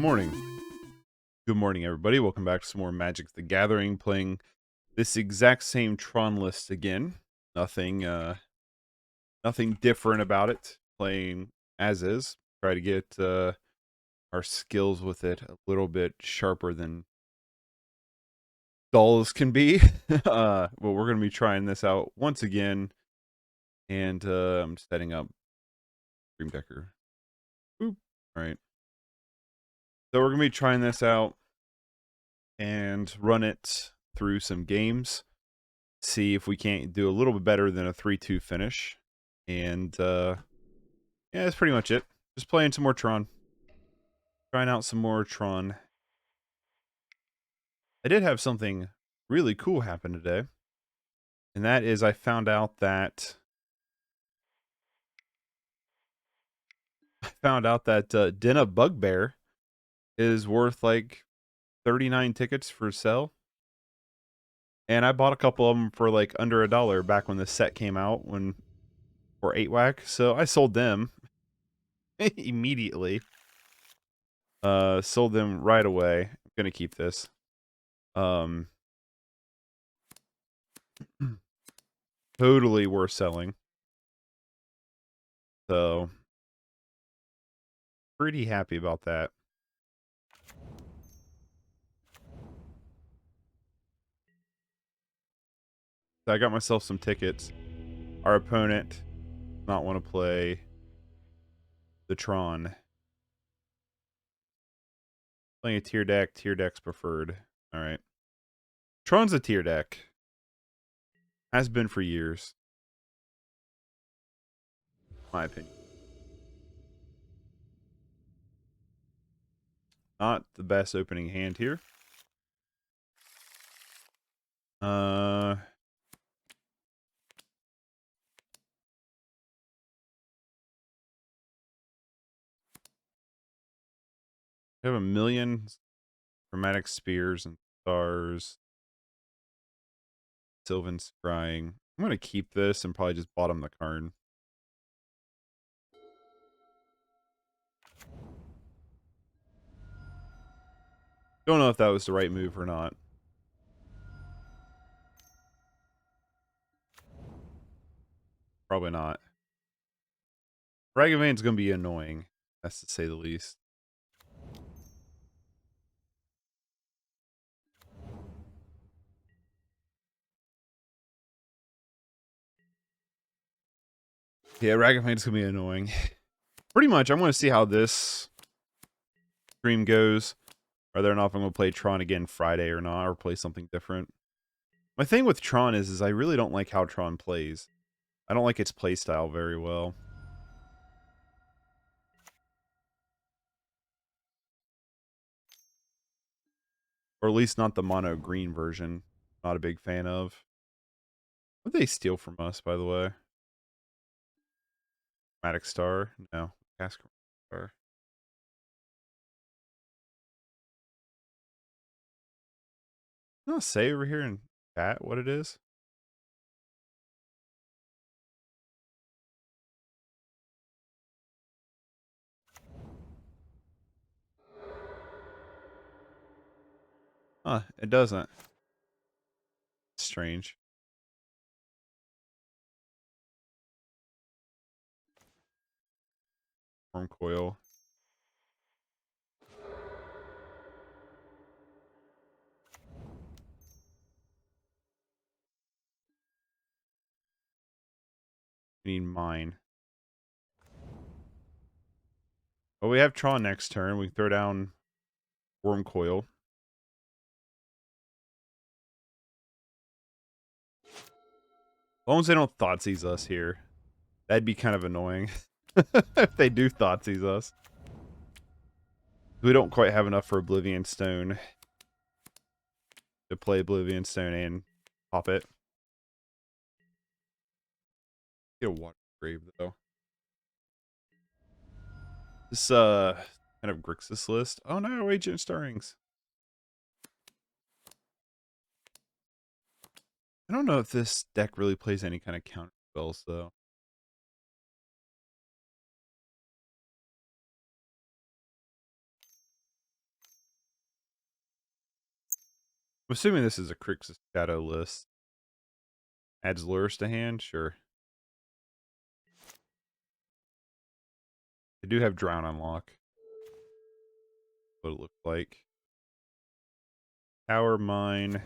morning. Good morning, everybody. Welcome back to some more Magic the Gathering, playing this exact same Tron list again. Nothing different about it. Playing as is. Try to get our skills with it a little bit sharper than dull as can be. Well, we're going to be trying this out once again. And I'm setting up Dream Decker. Boop. All right. So we're going to be trying this out and run it through some games. See if we can't do a little bit better than a 3-2 finish. And yeah, that's pretty much it. Just playing some more Tron. Trying out some more Tron. I did have something really cool happen today. And that is I found out that Denna Bugbear is worth like 39 tickets for sale. And I bought a couple of them for like under $1 back when the set came out for 8-whack. So I sold them immediately. Sold them right away. I'm gonna keep this. Totally worth selling. So pretty happy about that. So I got myself some tickets. Our opponent does not want to play the Tron. Playing a tier deck. Tier deck's preferred. Alright. Tron's a tier deck. Has been for years. My opinion. Not the best opening hand here. I have a million Chromatic Spheres and Stars. Sylvan Scrying. I'm going to keep this and probably just bottom the Karn. Don't know if that was the right move or not. Probably not. Ragavan's going to be annoying. That's to say the least. Yeah, Ragavan's going to be annoying. Pretty much, I want to see how this stream goes. Whether or not if I'm going to play Tron again Friday or not, or play something different. My thing with Tron is I really don't like how Tron plays. I don't like its playstyle very well. Or at least not the mono green version. Not a big fan of. What did they steal from us, by the way? Chromatic Star? No. Cast Chromatic Star. I'll say over here in chat what it is. Huh, it doesn't. Strange. Wurmcoil. We need mine. Well, we have Tron next turn. We can throw down Wurmcoil. As long as they don't Thoughtseize us here. That'd be kind of annoying. If they do Thoughtseize us. We don't quite have enough for Oblivion Stone. To play Oblivion Stone and pop it. Get a Water Grave, though. This, kind of Grixis list. Oh no, Agent Stirrings. I don't know if this deck really plays any kind of counter spells, though. assuming this is a Grixis shadow list. Adds lures to hand, sure. They do have Drown unlock. What it looks like. Power Mine.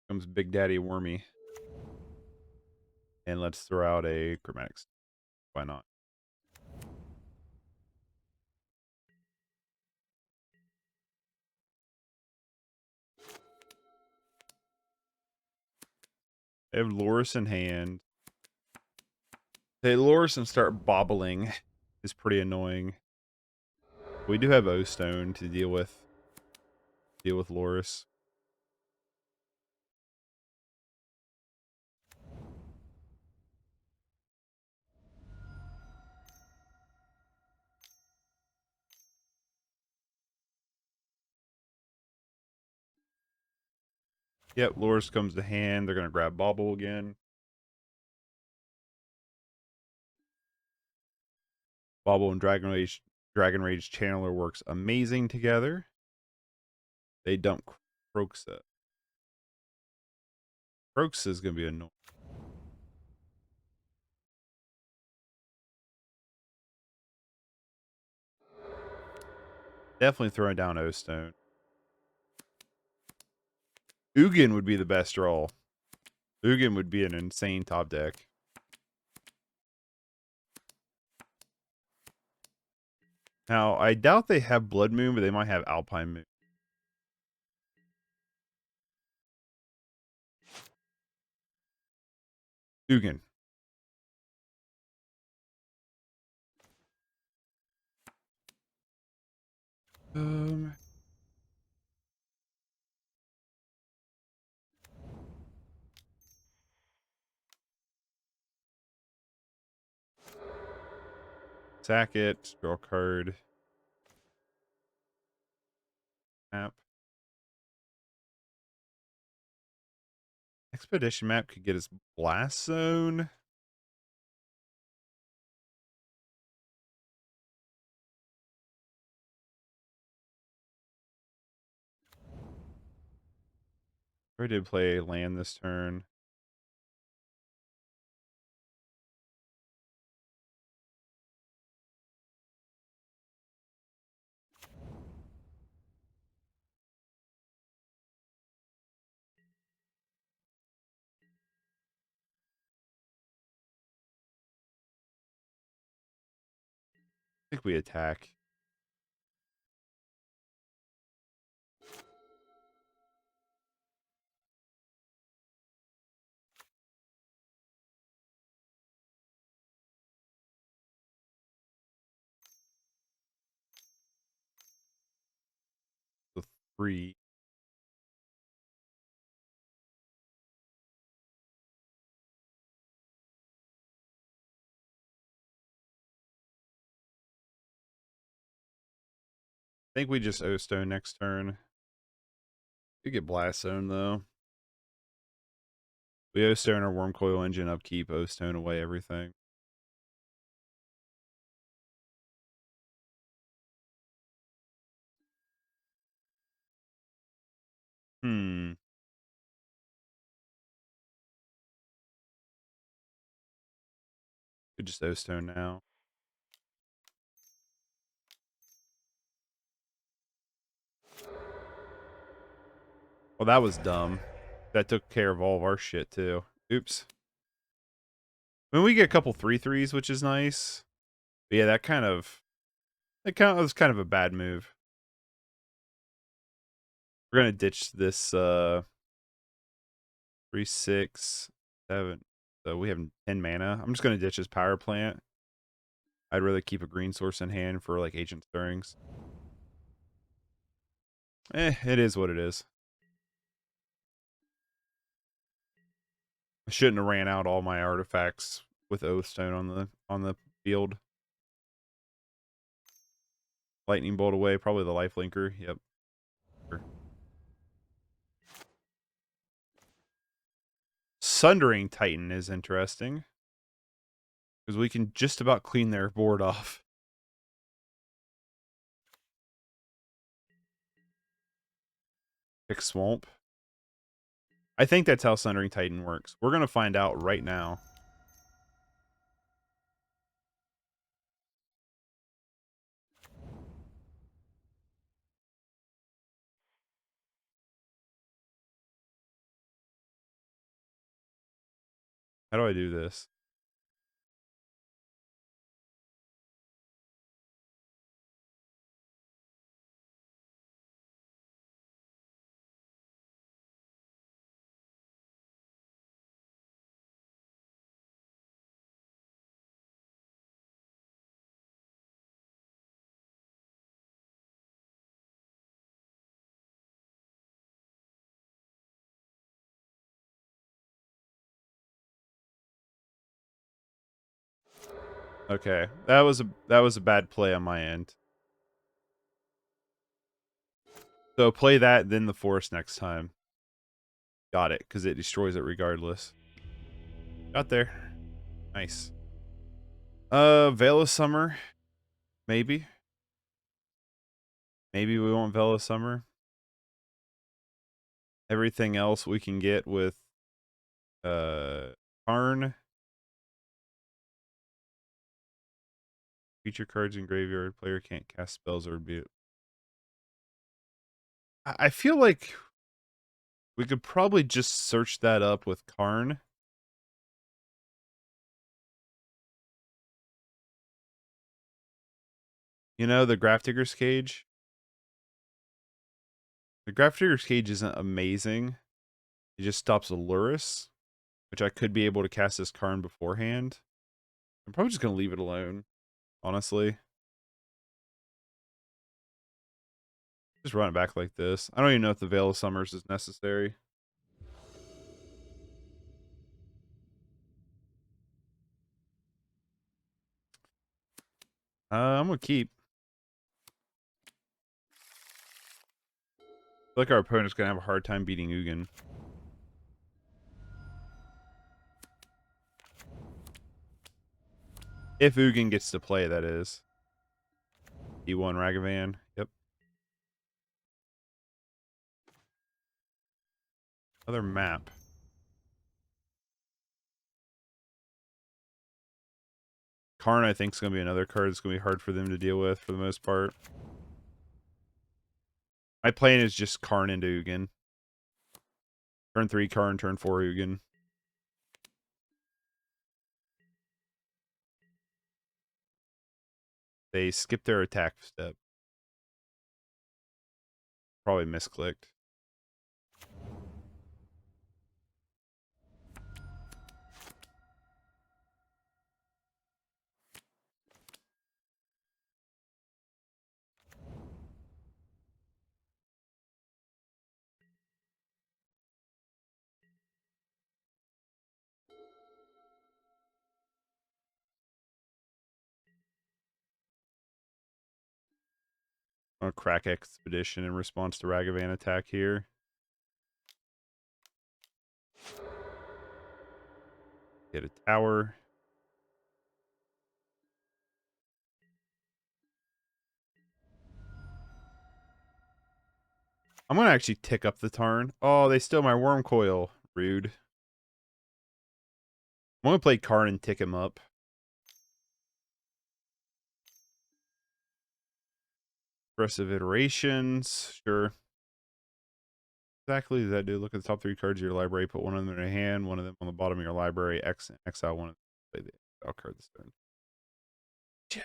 Comes Big Daddy Wormy. And let's throw out a Chromatic Star. Why not? They have Loris in hand. They Loris and start bobbling. Is pretty annoying. We do have O-Stone to deal with. Deal with Loris. Yep, Loris comes to hand. They're going to grab Bobble again. Bobble and Dragon Rage Channeler works amazing together. They dump Kroxa. Kroxa is going to be annoying. Definitely throwing down O-Stone. Ugin would be the best draw. Ugin would be an insane top deck. Now, I doubt they have Blood Moon, but they might have Alpine Moon. Ugin. Sack it. Draw a card. Map. Expedition map could get us Blast Zone. I did play land this turn. I think we attack. The 3. I think we just O-Stone next turn. We get Blast Zone, though. We O-Stone our Wurmcoil Engine upkeep, O-Stone away everything. We just O-Stone now. Well, that was dumb. That took care of all of our shit, too. Oops. I mean, we get a couple 3/3s, which is nice. But yeah, that was kind of a bad move. We're gonna ditch this 3, 6, 7. So we have 10 mana. I'm just gonna ditch his power plant. I'd rather keep a green source in hand for like Ancient Stirrings. It is what it is. I shouldn't have ran out all my artifacts with O-Stone on the field. Lightning bolt away, probably the life linker. Yep. Sure. Sundering Titan is interesting. Because we can just about clean their board off. Pick Swamp. I think that's how Sundering Titan works. We're going to find out right now. How do I do this? Okay, that was a bad play on my end. So play that, then the forest next time. Got it, because it destroys it regardless. Got there. Nice. Veil of Summer. Maybe. Maybe we want Veil of Summer. Everything else we can get with Karn. Feature cards in graveyard. Player can't cast spells or be it. I feel like we could probably just search that up with Karn. You know, the Grafdigger's Cage. The Grafdigger's Cage isn't amazing. It just stops Aluris, which I could be able to cast this Karn beforehand. I'm probably just going to leave it alone, honestly. Just run it back like this. I don't even know if the Veil of Summers is necessary. I'm going to keep. I feel like our opponent's going to have a hard time beating Ugin. If Ugin gets to play, that is. E1 Ragavan. Yep. Another map. Karn, I think, is going to be another card that's going to be hard for them to deal with for the most part. My plan is just Karn into Ugin. Turn 3 Karn, turn 4 Ugin. They skipped their attack step. Probably misclicked. A crack expedition in response to Ragavan attack here. Get a tower. I'm going to actually tick up the Tarn. Oh, they stole my Wurmcoil. Rude. I'm going to play Karn and tick him up. Aggressive iterations. Sure. Exactly does that do? Look at the top 3 cards of your library. Put one of them in your hand. One of them on the bottom of your library. Exile one of them. Play the exile card this turn. Yeah.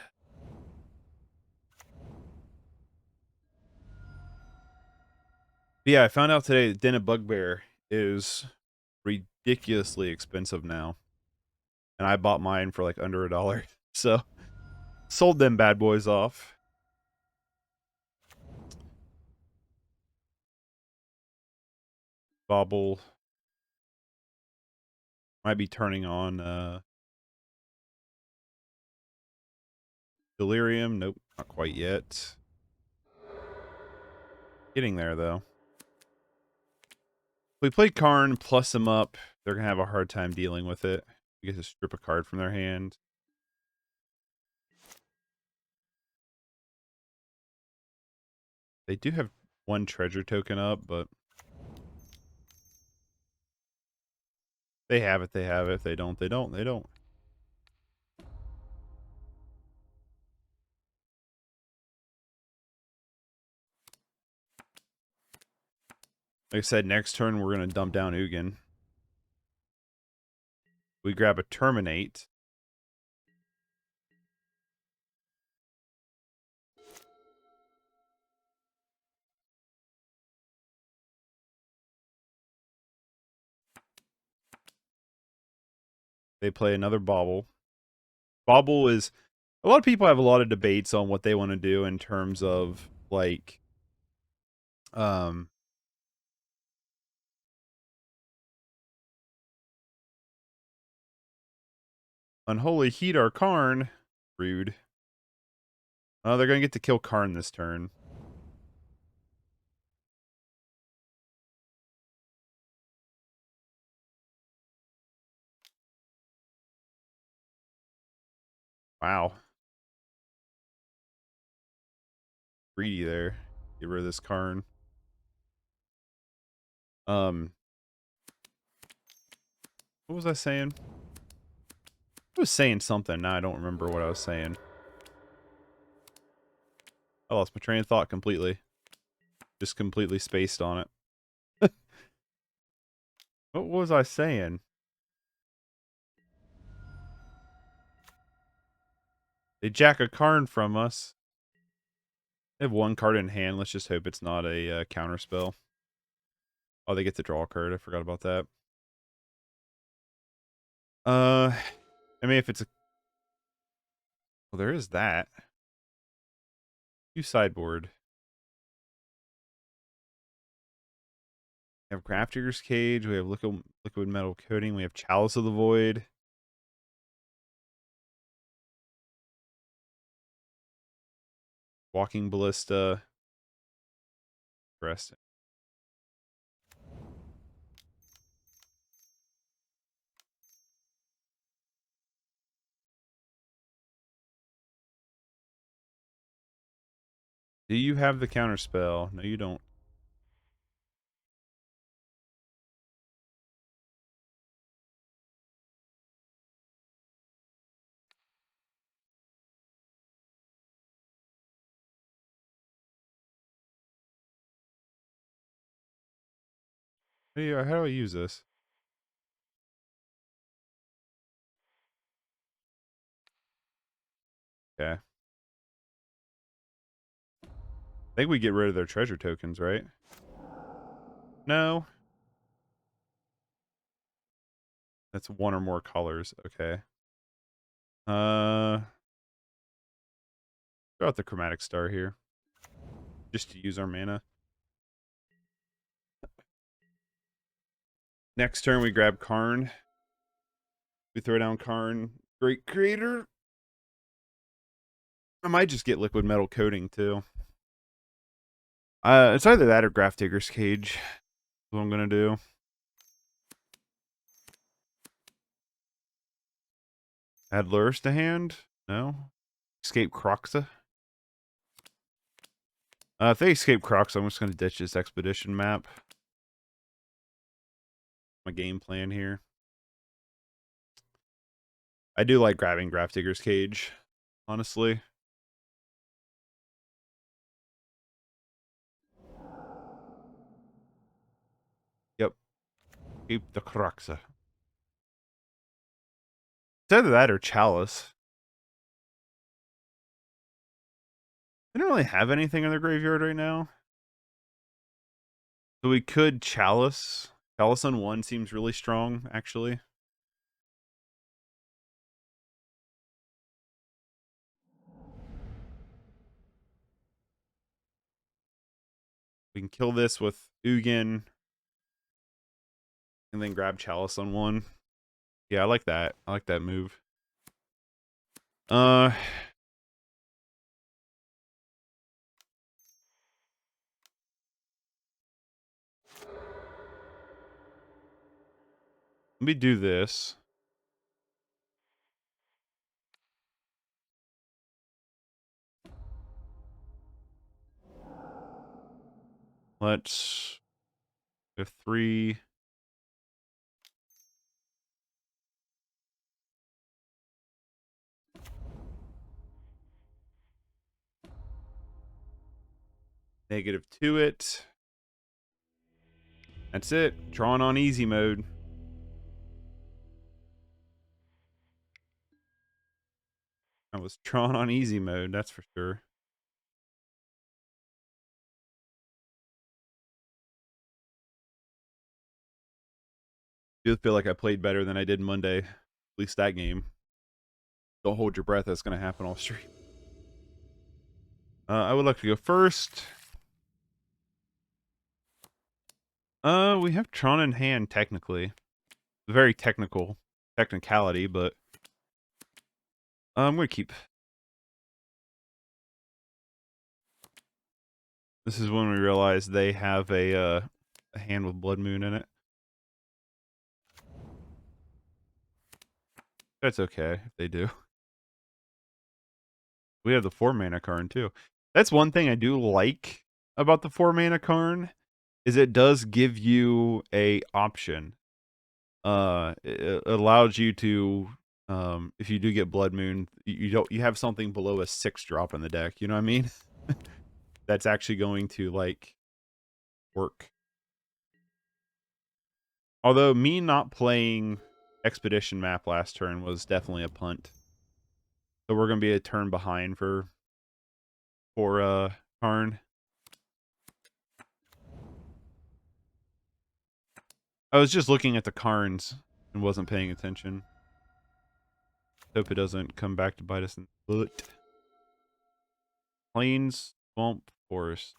But yeah, I found out today that Den of Bugbear is ridiculously expensive now. And I bought mine for like under $1. So, sold them bad boys off. Bobble. Might be turning on Delirium. Nope, not quite yet. Getting there, though. If we play Karn, plus them up, they're going to have a hard time dealing with it. We get to strip a card from their hand. They do have one treasure token up, but they have it, they have it. If they don't, they don't, they don't. Like I said, next turn we're going to dump down Ugin. We grab a Terminate. They play another Bauble. Bauble is... A lot of people have a lot of debates on what they want to do in terms of, like... Unholy Heat our Karn. Rude. Oh, they're going to get to kill Karn this turn. Wow. Greedy there. Get rid of this Karn. What was I saying? I was saying something. Now I don't remember what I was saying. I lost my train of thought completely. Just completely spaced on it. What was I saying? They jack a Karn from us. They have one card in hand. Let's just hope it's not a counter spell. Oh, they get to draw a card. I forgot about that. I mean, if it's a... Well, there is that. You sideboard. We have Grafdigger's Cage. We have Liquimetal Coating. We have Chalice of the Void. Walking Ballista. Interesting. Do you have the counter spell? No, you don't. Hey, how do I use this? Okay. I think we get rid of their treasure tokens, right? No. That's one or more colors. Okay. Throw out the Chromatic Star here. Just to use our mana. Next turn we grab Karn. We throw down Karn. Great Creator. I might just get Liquimetal Coating too. It's either that or Grafdigger's Cage. That's what I'm gonna do. Add Lures to hand? No. Escape Croxa? If they escape Croxa, I'm just gonna ditch this expedition map. My game plan here. I do like grabbing Grafdigger's Cage, honestly. Yep. Keep the Croxa. It's either that or Chalice. They don't really have anything in their graveyard right now. So we could Chalice. Chalice on 1 seems really strong, actually. We can kill this with Ugin. And then grab Chalice on 1. Yeah, I like that. I like that move. Let me do this. Let's have 3. -2 it. That's it. Tron on easy mode. I was Tron on easy mode, that's for sure. I do feel like I played better than I did Monday. At least that game. Don't hold your breath, that's going to happen off stream. I would like to go first. We have Tron in hand, technically. Very technicality, but I'm going to keep. This is when we realize they have a hand with Blood Moon in it. That's okay if they do. We have the 4-mana Karn too. That's one thing I do like about the 4-mana Karn, is it does give you a option. It allows you to, if you do get Blood Moon, you have something below a 6-drop in the deck. You know what I mean? That's actually going to like work. Although me not playing Expedition map last turn was definitely a punt. So we're gonna be a turn behind for Karn. I was just looking at the Karns and wasn't paying attention. Hope it doesn't come back to bite us in the butt. Plains, swamp, forest.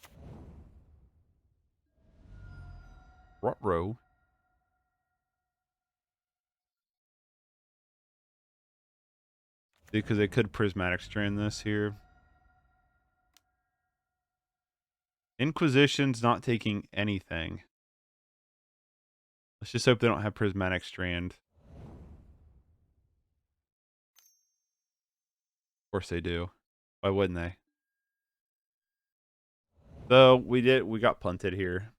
Ruh-roh. Because they could Prismatic Strand this here. Inquisition's not taking anything. Let's just hope they don't have Prismatic Strand. Of course they do. Why wouldn't they? So we got punted here.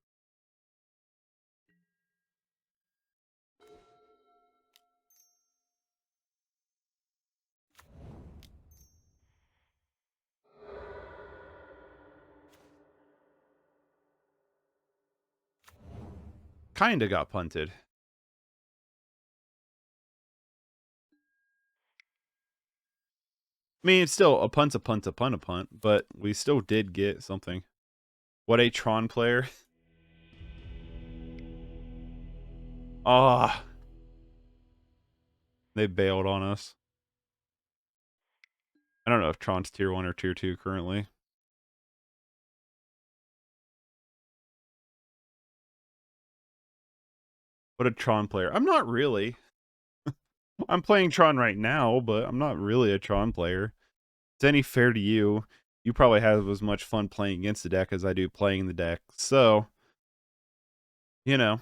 Kinda got punted. I mean, it's still a punt's a punt's a punt a punt, but we still did get something. What a Tron player. Ah. They bailed on us. I don't know if Tron's tier 1 or tier 2 currently. What a Tron player. I'm not really. I'm playing Tron right now, but I'm not really a Tron player. If it's any fair to you, you probably have as much fun playing against the deck as I do playing the deck. So, you know.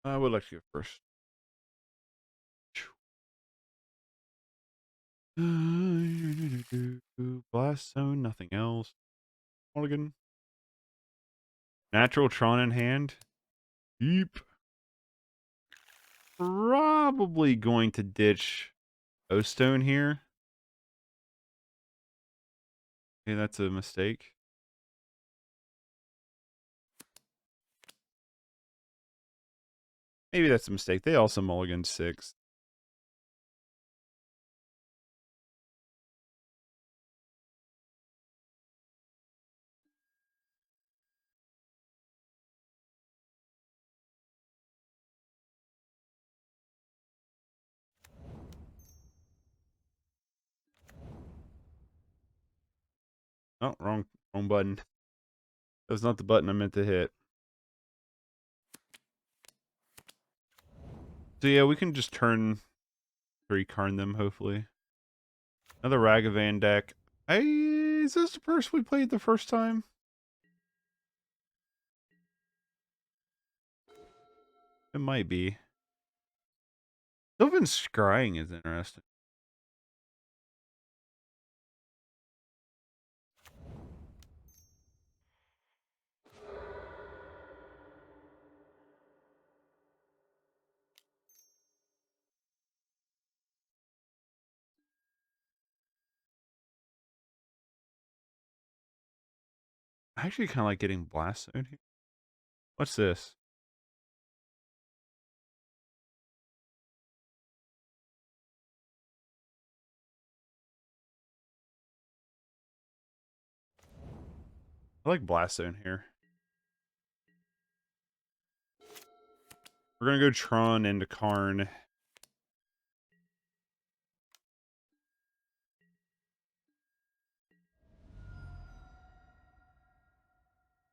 I would like to go first. Blast Zone, nothing else. Mulligan. Natural Tron in hand. Deep. Probably going to ditch O-Stone here. Okay, that's a mistake. Maybe that's a mistake. They also mulligan 6. Oh, wrong button. That was not the button I meant to hit. So yeah, we can just turn 3 Karn them, hopefully. Another Ragavan deck. Is this the person we played the first time? It might be. Sylvan Scrying is interesting. I actually kind of like getting Blast Zone here. What's this? I like Blast Zone here. We're going to go Tron into Karn.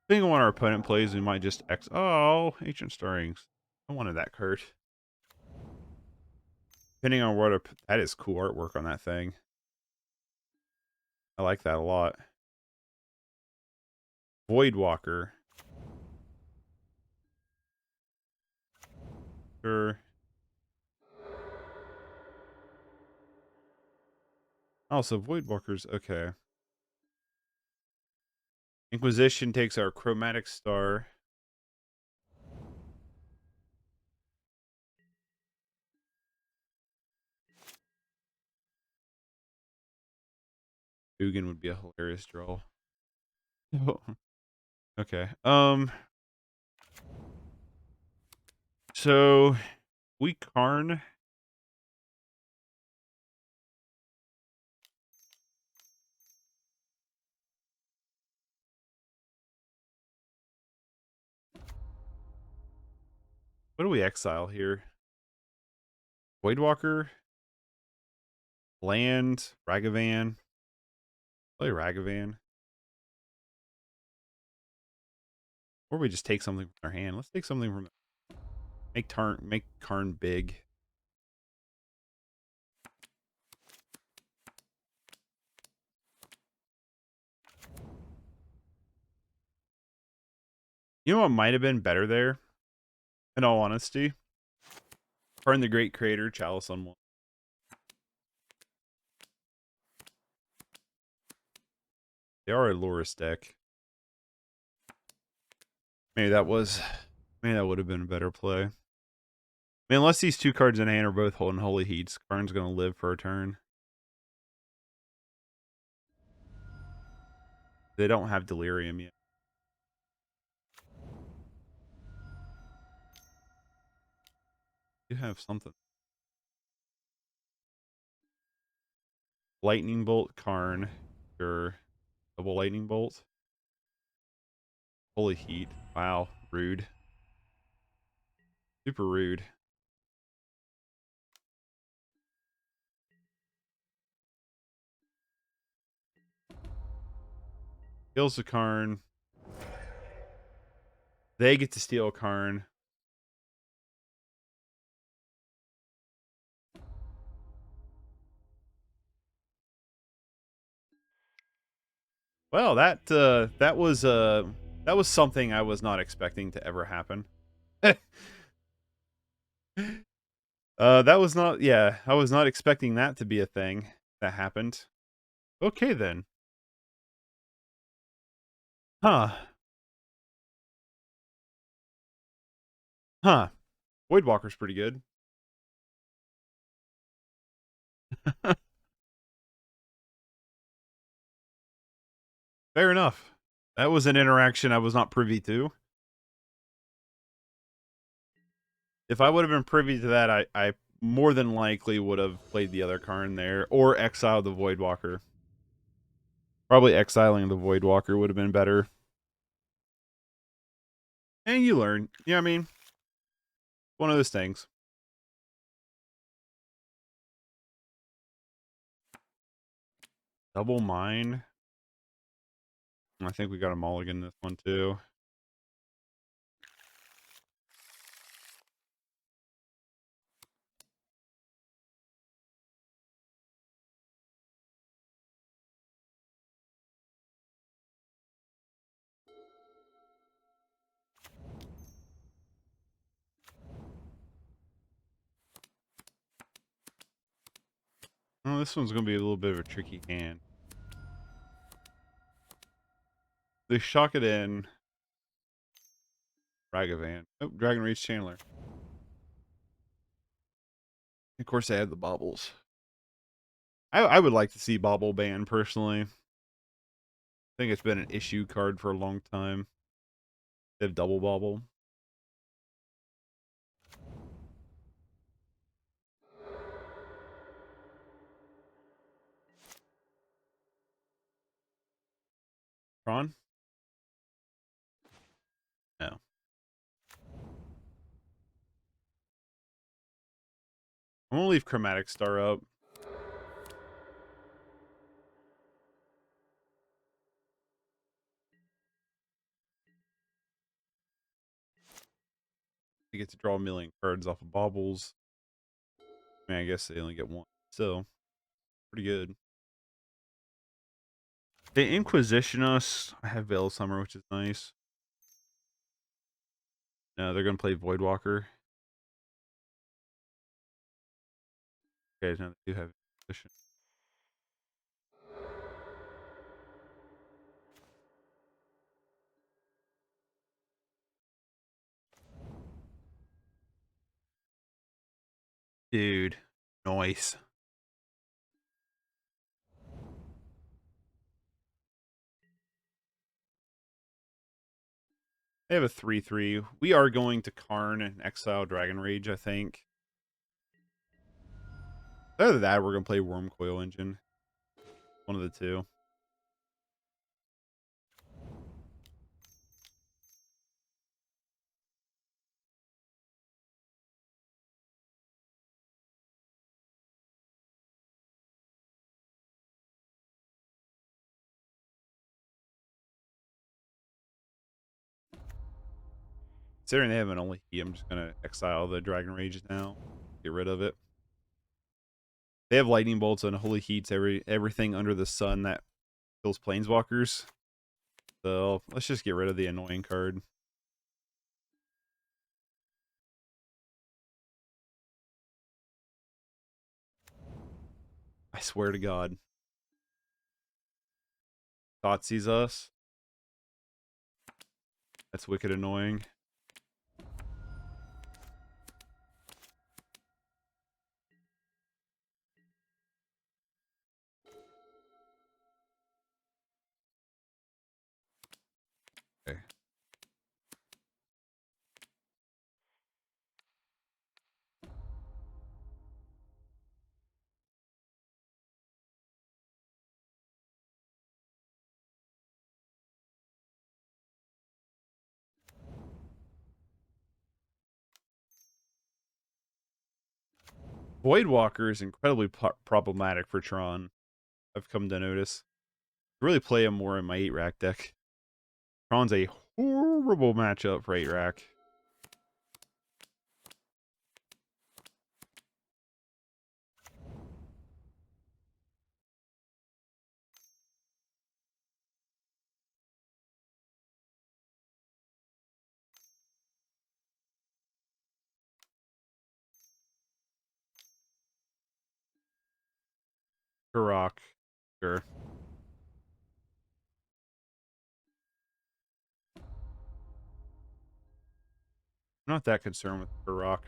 Depending on what our opponent plays, we might just Oh, Ancient Stirrings. I wanted that card. Depending on what that is cool artwork on that thing. I like that a lot. Voidwalker. Sure. Also, Voidwalker's okay. Inquisition takes our Chromatic Star. Ugin would be a hilarious draw. Okay. So we Karn. What do we exile here? Voidwalker, land, Ragavan. Play Ragavan. Or we just take something from our hand. Let's take something from make Karn big. You know what might have been better there? In all honesty. Karn the Great Creator, Chalice on 1. They are a Loris deck. Maybe that would have been a better play. I mean, unless these 2 cards in hand are both holding Holy Heats, Karn's gonna live for a turn. They don't have Delirium yet. You have something. Lightning Bolt, Karn. Sure. Double Lightning Bolt. Holy Heat. Wow. Rude. Super rude. Kills the Karn. They get to steal Karn. Well, that was something I was not expecting to ever happen. That was not, yeah, I was not expecting that to be a thing that happened. Okay then. Huh. Huh. Voidwalker's pretty good. Fair enough. That was an interaction I was not privy to. If I would have been privy to that, I more than likely would have played the other Karn there or exiled the Voidwalker. Probably exiling the Voidwalker would have been better. And you learn. You know what I mean? One of those things. Double Mine. I think we got a mulligan this one too. Oh, this one's going to be a little bit of a tricky hand. They shock it in. Ragavan. Oh, Dragon Rage Chandler. Of course, they have the baubles. I would like to see Bauble ban personally. I think it's been an issue card for a long time. They have double Bauble. Tron? No. I'm gonna leave Chromatic Star up. You get to draw a million cards off of baubles. I mean, I guess they only get one. Still, pretty good. They Inquisition us. I have Veil of Summer, which is nice. No, they're gonna play Voidwalker. Okay, now they do have Inquisition. Dude, nice. They have a 3/3. We are going to Karn and Exile Dragon Rage, I think. Other than that, we're gonna play Wurmcoil Engine. One of the two. Considering they have an only key, I'm just gonna exile the Dragon Rage now. Get rid of it. They have lightning bolts and holy heats everything under the sun that kills planeswalkers. So let's just get rid of the annoying card. I swear to God. Thoughtseize us. That's wicked annoying. Okay. Voidwalker is incredibly problematic for Tron. I've come to notice. I really play him more in my 8-rack deck. Tron's a horrible matchup for 8-rack. Karok. Sure. I'm not that concerned with Karok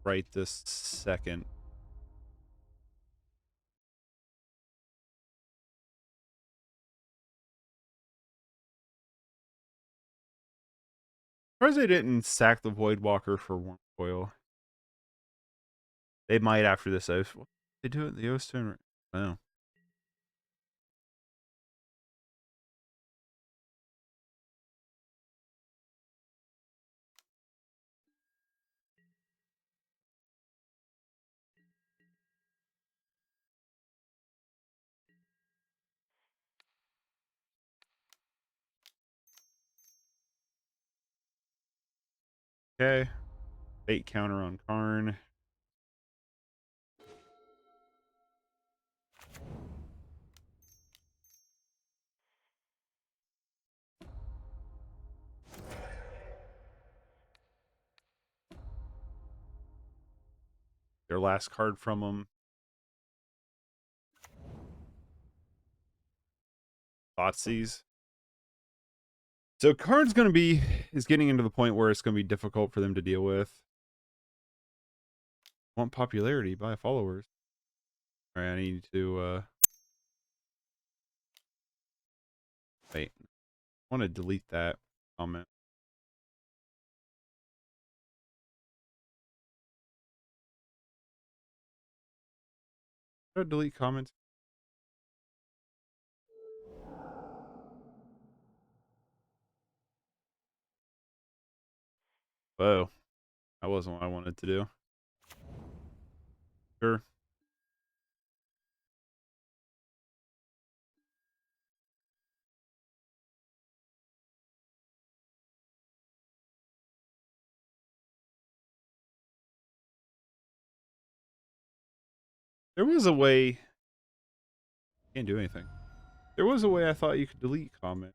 right this second. Surprised they didn't sack the Voidwalker for Wurmcoil. They might after this Oath. They do it the Oath Stone. No. Okay. Fate counter on Karn. Their last card from them. Thoughtseize. So Karn's going to be, is getting into the point where it's going to be difficult for them to deal with. Want popularity by followers. All right, I need to, wait. I want to delete that comment. How do I delete comments? Whoa. That wasn't what I wanted to do. Sure. There was a way. Can't do anything. There was a way I thought you could delete comment.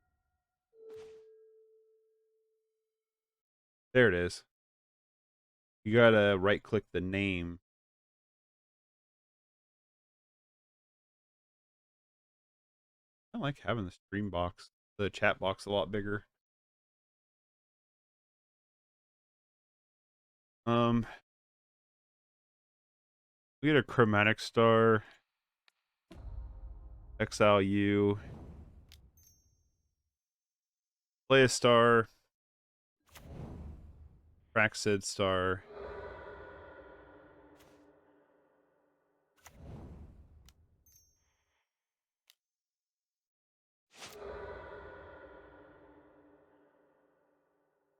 There it is. You gotta right click the name. I like having the stream box, the chat box a lot bigger. We get a Chromatic Star. Exile you. Play a star. Praxid Star.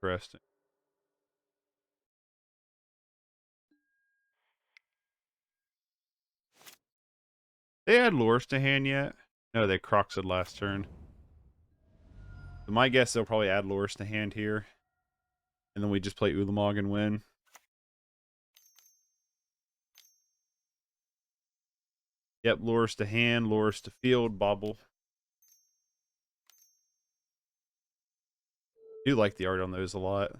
Interesting. They had Lures to hand yet? No, they Croxed last turn. So my guess they'll probably add Lures to hand here. And then we just play Ulamog and win. Yep, Lures to hand, Lures to field, bobble. I do like the art on those a lot.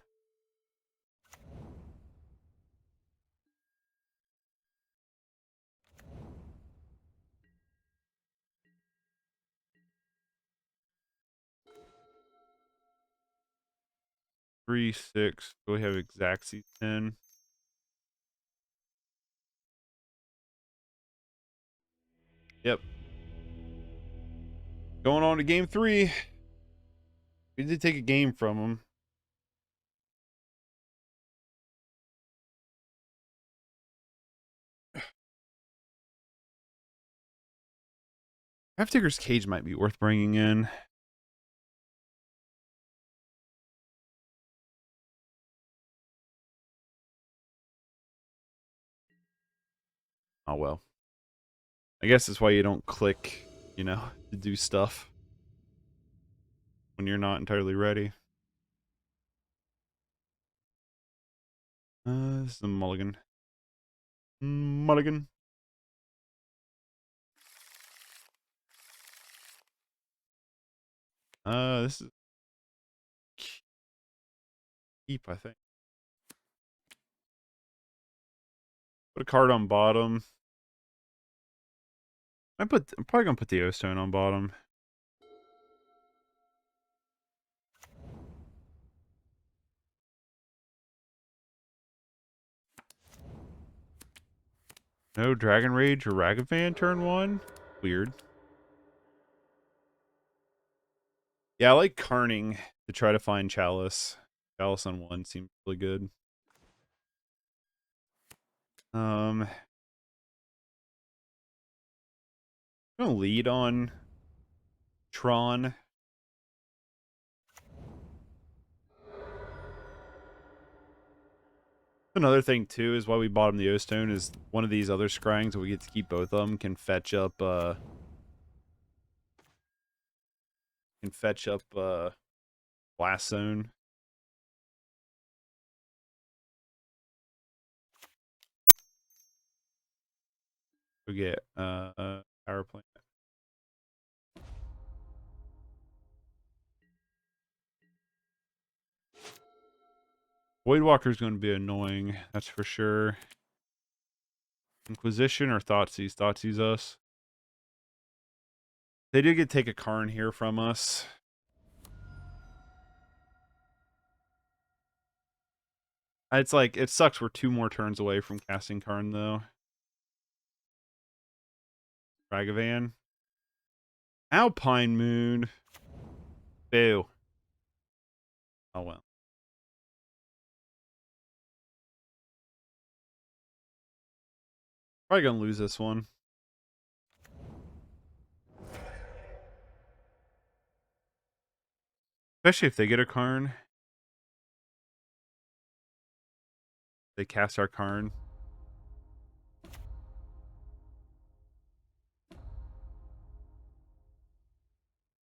Three, 6. So we have Exacxi 10. Yep. Going on to game 3. We did take a game from them. Grafdigger's Cage might be worth bringing in. Oh well. I guess that's why you don't click, you know, to do stuff when you're not entirely ready. This is a mulligan. Mulligan. This is keep, I think. Put a card on bottom. I'm probably gonna put the O-Stone on bottom. No Dragon Rage or Ragavan turn 1? Weird. Yeah, I like Karning to try to find Chalice. Chalice on 1 seems really good. I'm gonna lead on Tron. Another thing too is why we bought him the O-Stone is one of these other scryings that we get to keep both of them can fetch up Blast Zone. We get Power Plant. Voidwalker's going to be annoying, that's for sure. Inquisition or Thoughtseize? Thoughtseize us. They did take a Karn here from us. It's like, it sucks we're 2 more turns away from casting Karn, though. Ragavan. Alpine Moon. Boo. Oh, well. Probably gonna lose this one. Especially if they get a Karn. They cast our Karn.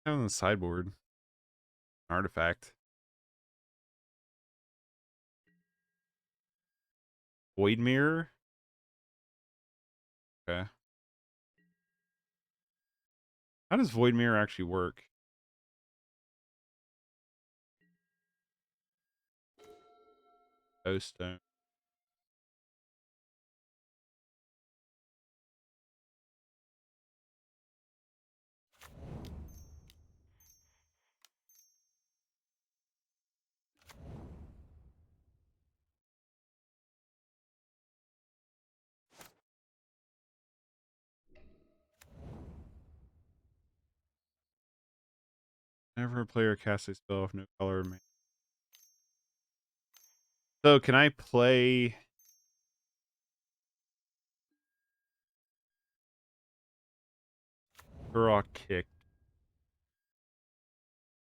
On the sideboard. Artifact. Void Mirror. Okay. How does Void Mirror actually work? Stone. Whenever a player casts a spell of no color. So can I play? Turok Kick.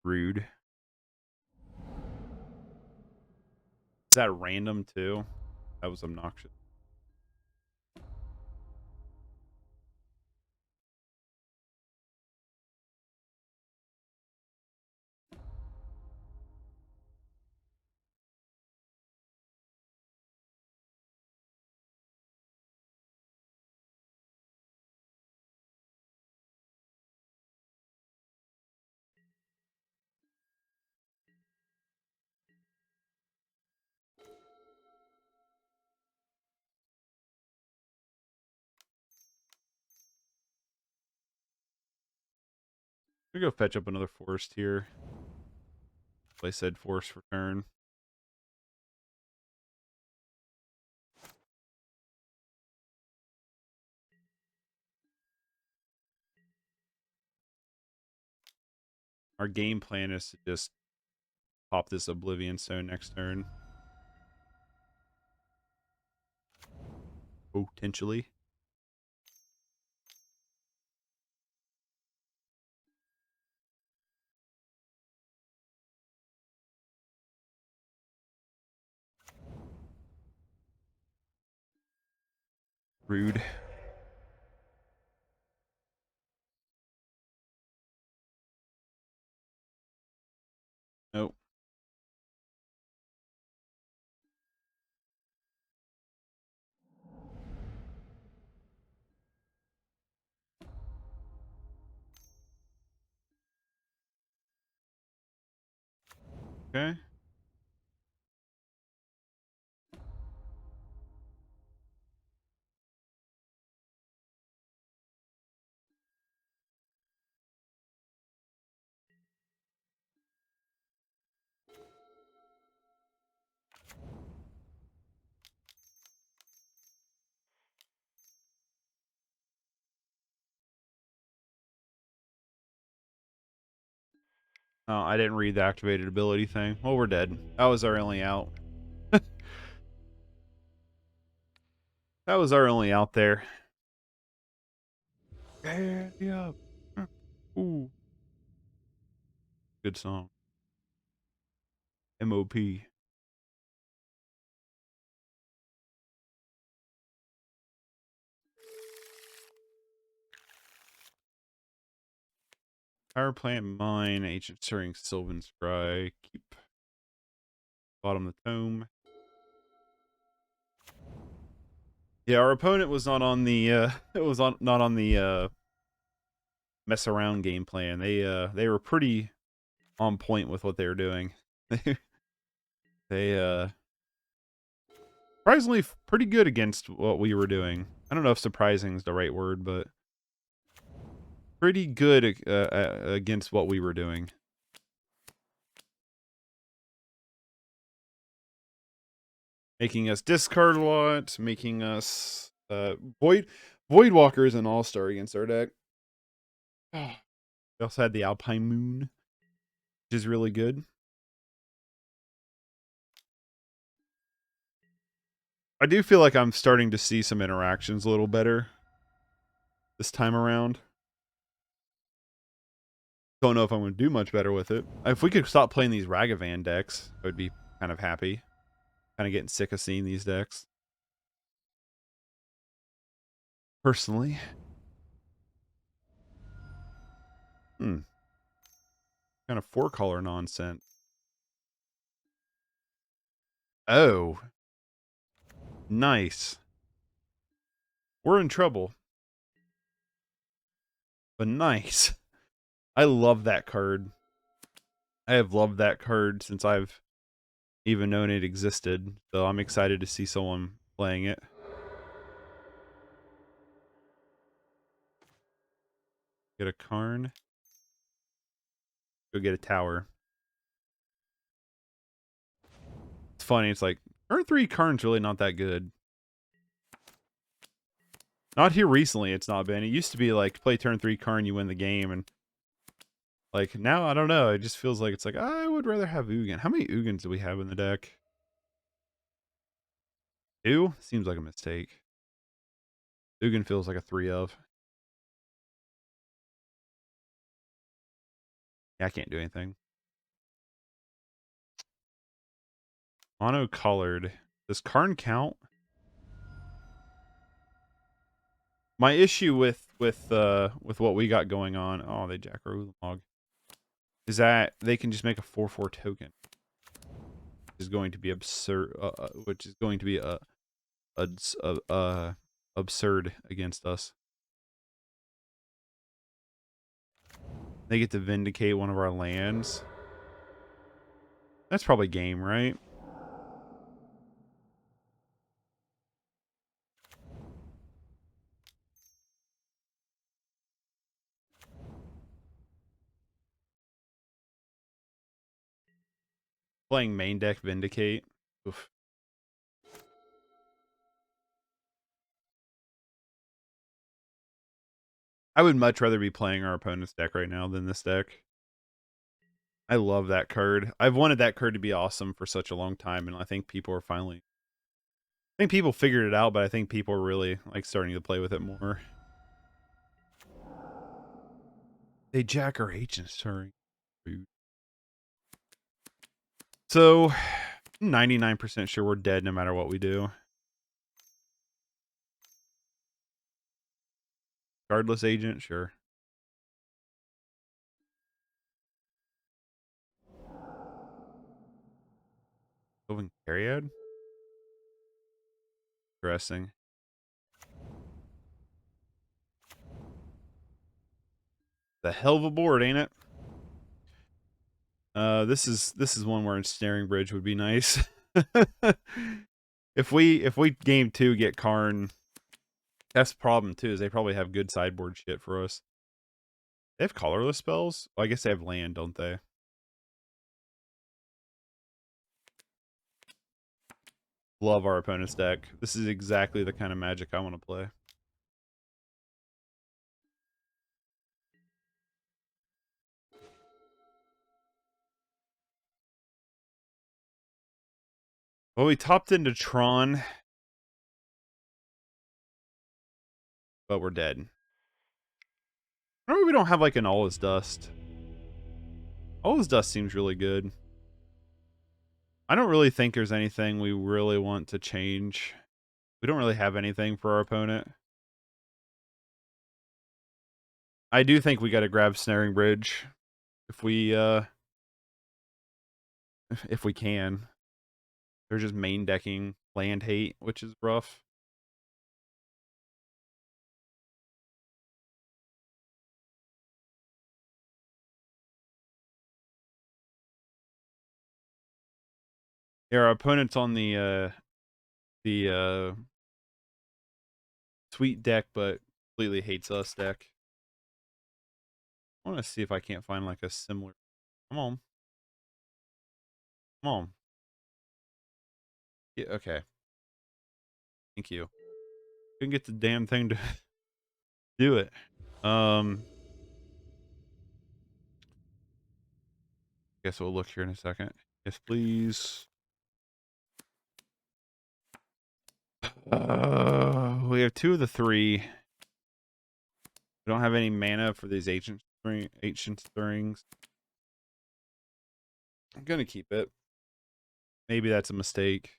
Rude. Is that random too? That was obnoxious. I'm gonna go fetch up another forest here. Play said forest for turn. Our game plan is to just pop this Oblivion Stone next turn. Potentially. Rude. Nope. Okay. Oh, I didn't read the activated ability thing. Well, we're dead. That was our only out. That was our only out there. Yeah. Ooh. Good song. MOP. Power plant mine, ancient stirring Sylvan Scrying. Keep bottom of the tome. Yeah, our opponent was not on the it was not on the mess around game plan. They were pretty on point with what they were doing. They surprisingly pretty good against what we were doing. I don't know if surprising is the right word, but pretty good against what we were doing. Making us discard a lot, making us Voidwalker is an all-star against our deck. We also had the Alpine Moon, which is really good. I do feel like I'm starting to see some interactions a little better this time around. Don't know if I'm going to do much better with it. If we could stop playing these Ragavan decks, I would be kind of happy. Kind of getting sick of seeing these decks. Personally. Kind of 4-color nonsense. Oh. Nice. We're in trouble. But nice. I love that card. I have loved that card since I've even known it existed. So I'm excited to see someone playing it. Get a Karn. Go get a tower. It's funny, it's like, turn 3 Karn's really not that good. Not here recently, it's not been. It used to be like, play turn 3 Karn, you win the game, and like, now, I don't know, it just feels like, it's like, I would rather have Ugin. How many Ugins do we have in the deck? 2? Seems like a mistake. Ugin feels like a 3 of. Yeah, I can't do anything. Mono-colored. Does Karn count? My issue with what we got going on, oh, they jack our Ulamog, is that they can just make a 4/4 token, which is going to be absurd. Which is going to be absurd against us. They get to vindicate one of our lands. That's probably game, right? Playing main deck Vindicate. Oof. I would much rather be playing our opponent's deck right now than this deck. I love that card. I've wanted that card to be awesome for such a long time, and I think people are finally... I think people figured it out, but I think people are really like starting to play with it more. They jack our agents, sorry. So, 99% sure we're dead no matter what we do. Regardless agent, sure. Sylvan Scrying? Interesting. The hell of a board, ain't it? This is one where Ensnaring Bridge would be nice. If we game 2 get Karn, that's the problem too, is they probably have good sideboard shit for us. They have colorless spells? Well, I guess they have land, don't they? Love our opponent's deck. This is exactly the kind of Magic I want to play. Well, we topped into Tron, but we're dead. Maybe we don't have like an All Is Dust. All Is Dust seems really good. I don't really think there's anything we really want to change. We don't really have anything for our opponent. I do think we got to grab Snaring Bridge if we can. They're just main decking land hate, which is rough. Yeah, our opponent's on the sweet deck, but completely hates us deck. I want to see if I can't find like a similar. Come on. Come on. Yeah, okay. Thank you. Couldn't get the damn thing to do it. Guess we'll look here in a second. Yes, please. We have 2 of the 3. We don't have any mana for these ancient stirrings. I'm gonna keep it. Maybe that's a mistake.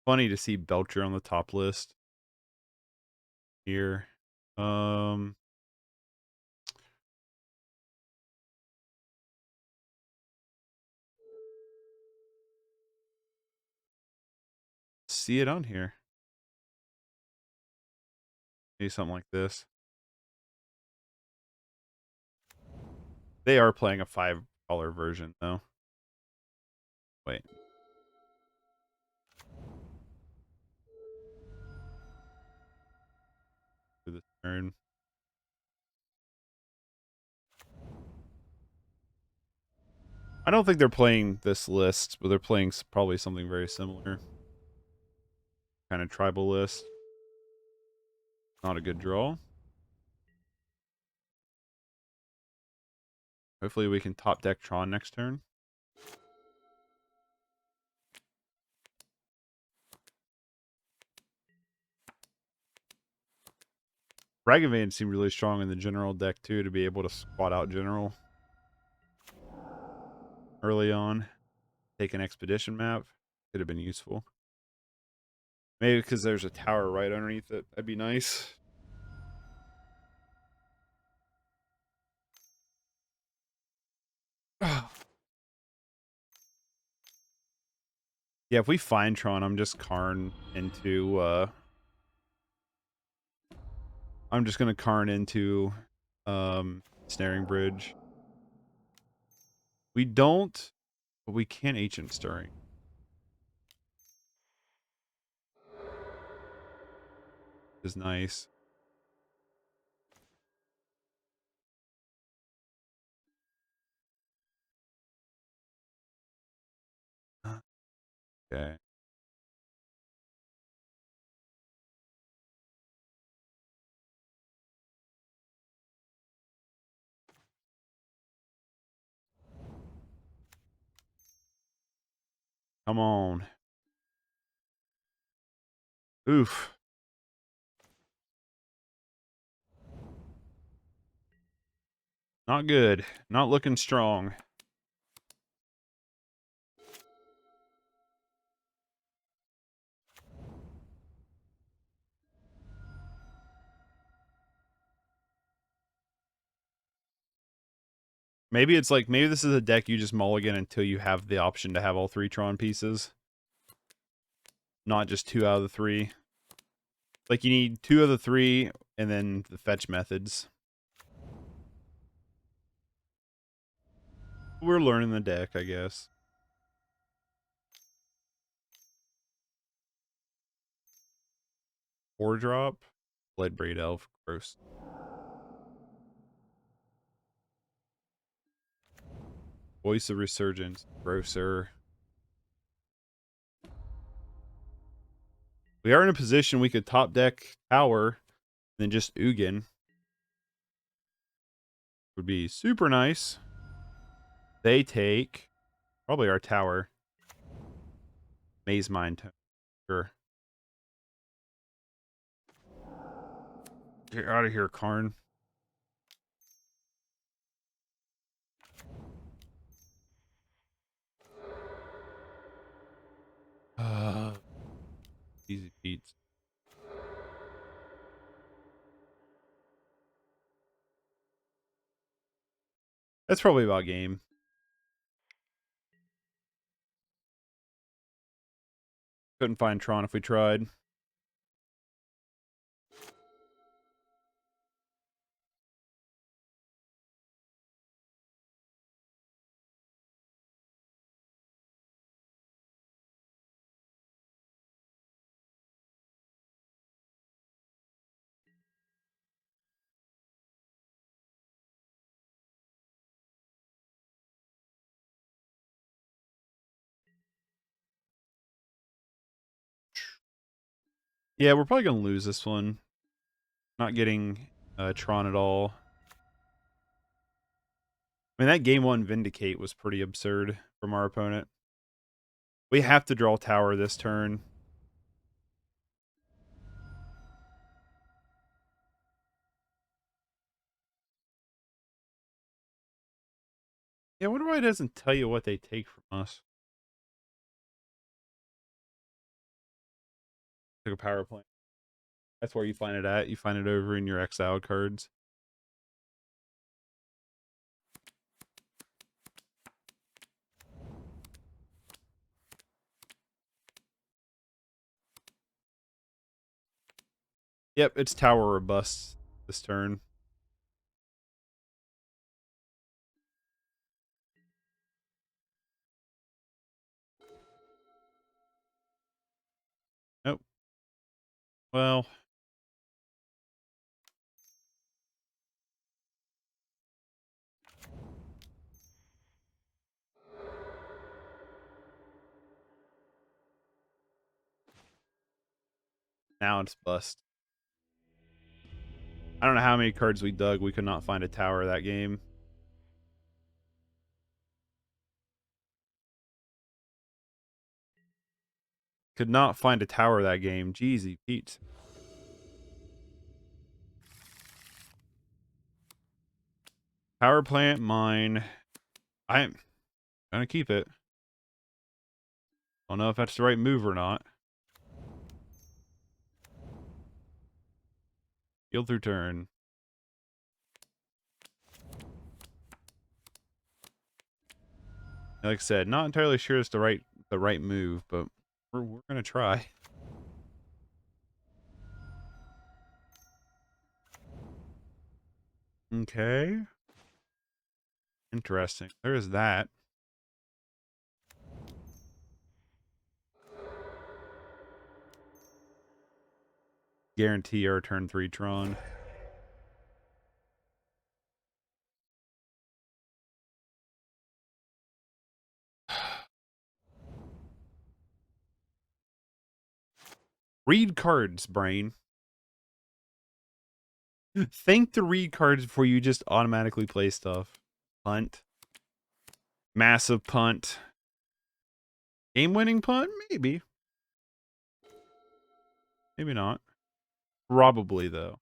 Funny to see Belcher on the top list here. See it on here. Maybe something like this. They are playing a $5 version though. Wait. Do this turn. I don't think they're playing this list, but they're playing probably something very similar. Kind of tribal list. Not a good draw. Hopefully we can top deck Tron next turn. Ragavan seemed really strong in the general deck too, to be able to squat out general early on. Take an expedition map. Could have been useful. Maybe because there's a tower right underneath it. That'd be nice. Yeah, if we find Tron, I'm just Karn into I'm just gonna Karn into Ensnaring Bridge. We don't, but we can Ancient Stirring. Is nice. Okay. Come on. Oof. Not good. Not looking strong. Maybe it's like, maybe this is a deck you just mulligan until you have the option to have all 3 Tron pieces. Not just 2 out of the 3. Like, you need 2 of the 3, and then the fetch methods. We're learning the deck, I guess. 4-drop. Bloodbraid Elf. Gross. Voice of Resurgence. Grosser. We are in a position we could top deck Tower, then just Ugin. Would be super nice. They take probably our Tower. Mazemind Tome. Sure. Get out of here, Karn. Easy beats. That's probably about game. Couldn't find Tron if we tried. Yeah, we're probably gonna lose this one. Not getting Tron at all. I mean, that game 1 Vindicate was pretty absurd from our opponent. We have to draw tower this turn. Yeah, I wonder why it doesn't tell you what they take from us. Took a power plant. That's where you find it at. You find it over in your exile cards. Yep, it's tower or bust this turn. Nope. Well. Now it's bust. I don't know how many cards we dug. We could not find a tower that game. Could not find a tower that game. Jeezy Pete. Power plant, mine. I'm gonna keep it. Don't know if that's the right move or not. Field through turn. Like I said, not entirely sure it's the right move, but we're gonna try. Okay. Interesting. There is that. Guarantee our turn 3 Tron. Read cards, brain. Think to read cards before you just automatically play stuff. Punt. Massive punt. Game-winning punt? Maybe. Maybe not. Probably, though.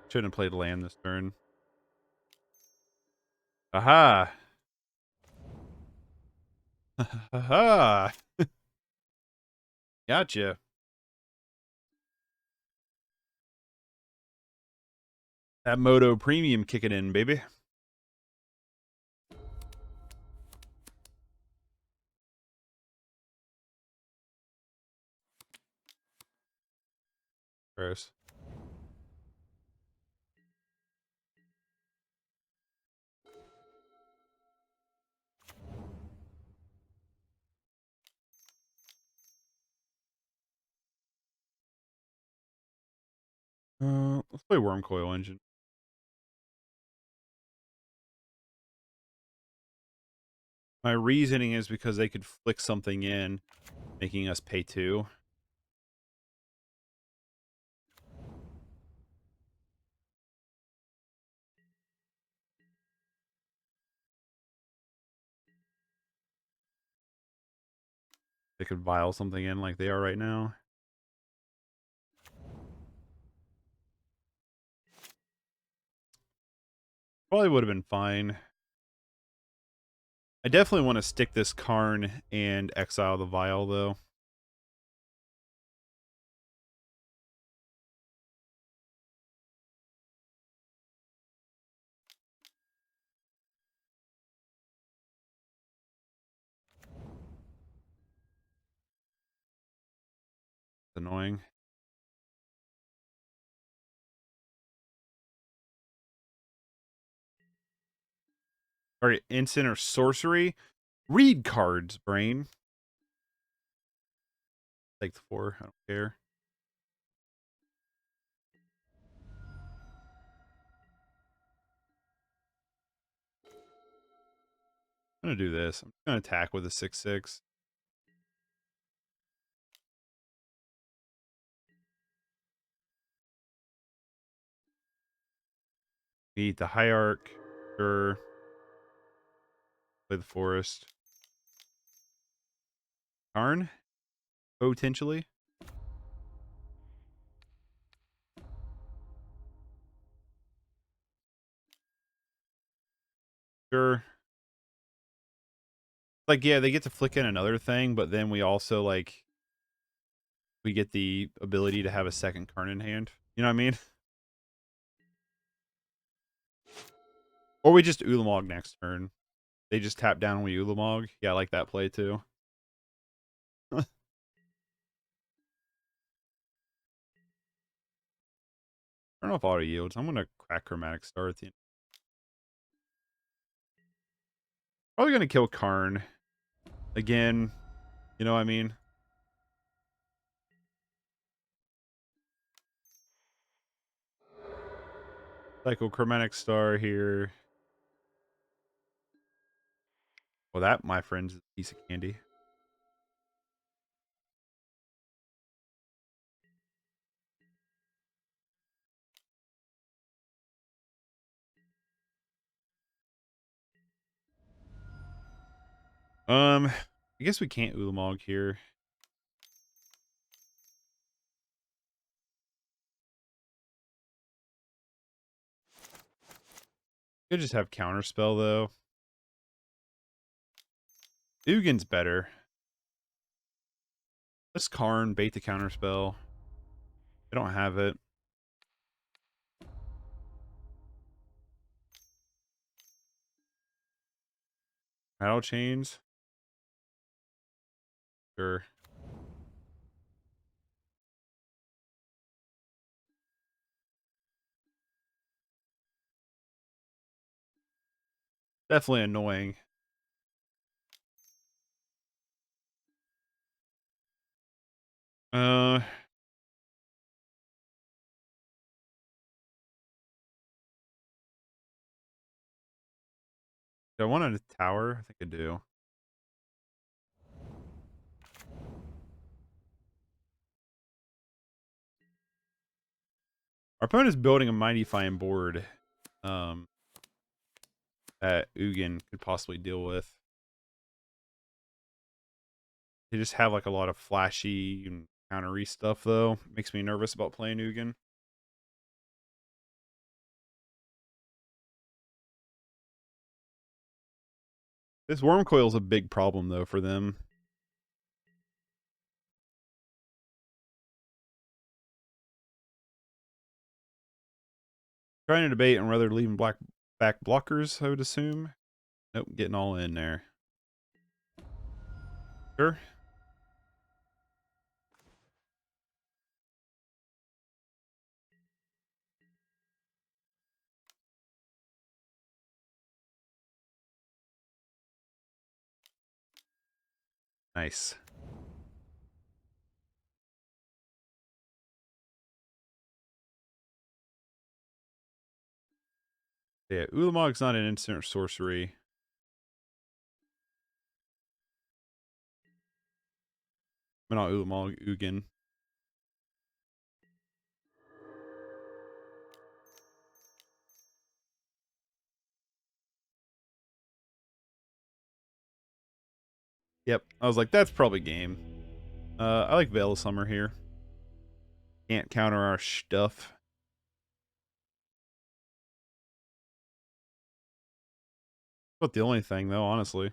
Shouldn't have played land this turn. Aha! Aha! Gotcha. That Moto Premium kicking in, baby. Gross. Let's play Wurmcoil Engine. My reasoning is because they could flick something in, making us pay 2. They could vial something in like they are right now. Probably would have been fine. I definitely want to stick this Karn and exile the vial, though. It's annoying. Alright, instant or sorcery. Read cards, brain. Take the 4. I don't care. I'm going to do this. I'm going to attack with a 6/6. Beat the Hierarch. Sure. Play the Forest. Karn? Potentially. Sure. Like, yeah, they get to flick in another thing, but then we also, like, we get the ability to have a second Karn in hand. You know what I mean? Or we just Ulamog next turn. They just tap down and we Ulamog. Yeah, I like that play too. I don't know if auto yields. I'm going to crack Chromatic Star at the end. Probably going to kill Karn. Again, you know what I mean? Cycle Chromatic Star here. Well, that, my friends, is a piece of candy. I guess we can't Ulamog here. Could just have Counterspell, though. Ugin's better. Let's Karn, bait the Counterspell. I don't have it. Rattle Chains. Sure. Definitely annoying. Uh, do I want a tower? I think I do. Our opponent is building a Mighty Fine board that Ugin could possibly deal with. They just have like a lot of flashy and countery stuff, though. Makes me nervous about playing Ugin. This Wurmcoil is a big problem, though, for them. Trying to debate on whether leaving back blockers, I would assume. Nope, getting all in there. Sure. Nice. Yeah, Ulamog's not an instant sorcery. I mean, not Ulamog, Ugin. Yep, I was like, that's probably game. I like Veil of Summer here. Can't counter our stuff. But the only thing, though, honestly.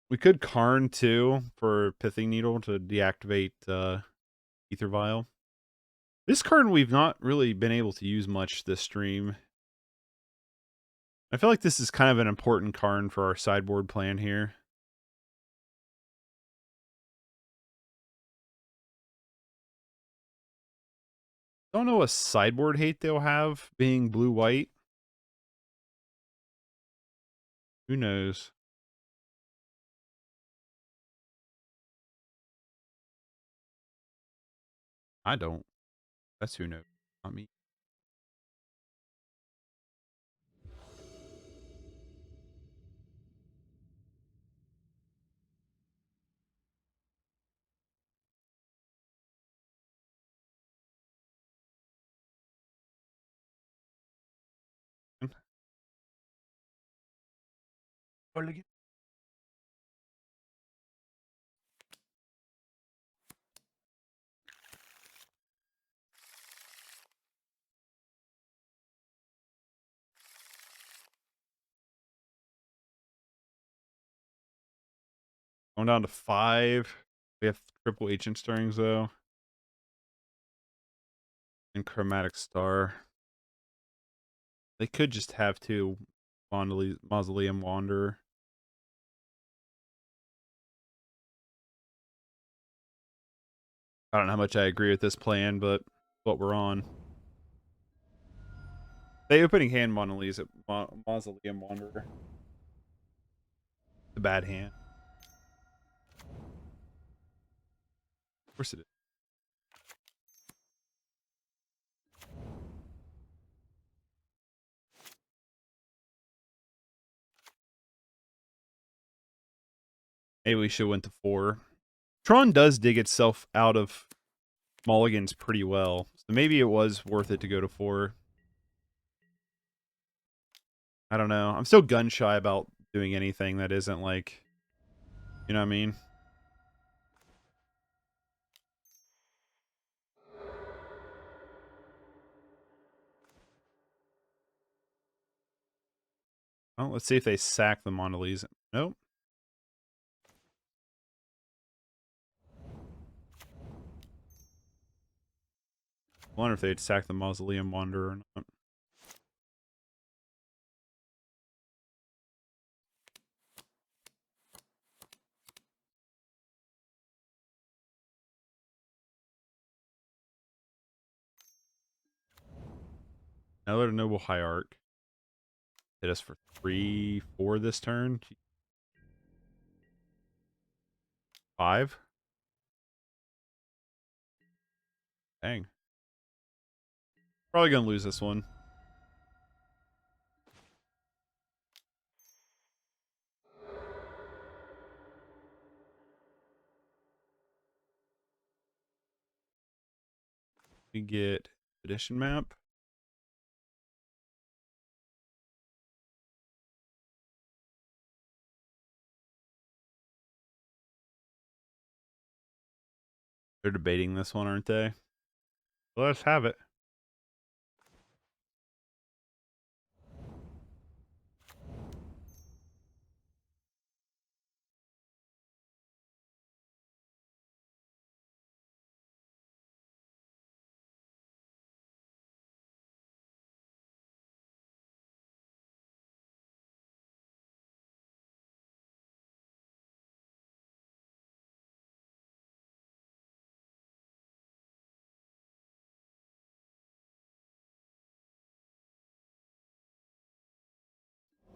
We could Karn, too, for Pithing Needle to deactivate Ether Vial. This card we've not really been able to use much this stream. I feel like this is kind of an important Karn for our sideboard plan here. Don't know what sideboard hate they'll have, being blue-white. Who knows? I don't. That's who knows. Not me. Going down to 5. We have triple Ancient Stirrings though. And Chromatic Star. They could just have 2 Mausoleum Wanderer. I don't know how much I agree with this plan, but what we're on. The opening hand Mausoleum Wanderer. It's a bad hand. Of course it is. Maybe we should have went to 4. Tron does dig itself out of mulligans pretty well. So maybe it was worth it to go to 4. I don't know. I'm still gun shy about doing anything that isn't like, you know what I mean? Well, let's see if they sack the Mona Lisa. Nope. I wonder if they'd sack the Mausoleum Wanderer or not. Another Noble Hierarch. Hit us for 3, 4 this turn. 5. Dang. Probably gonna lose this one. We get edition map. They're debating this one, aren't they? Well, let's have it.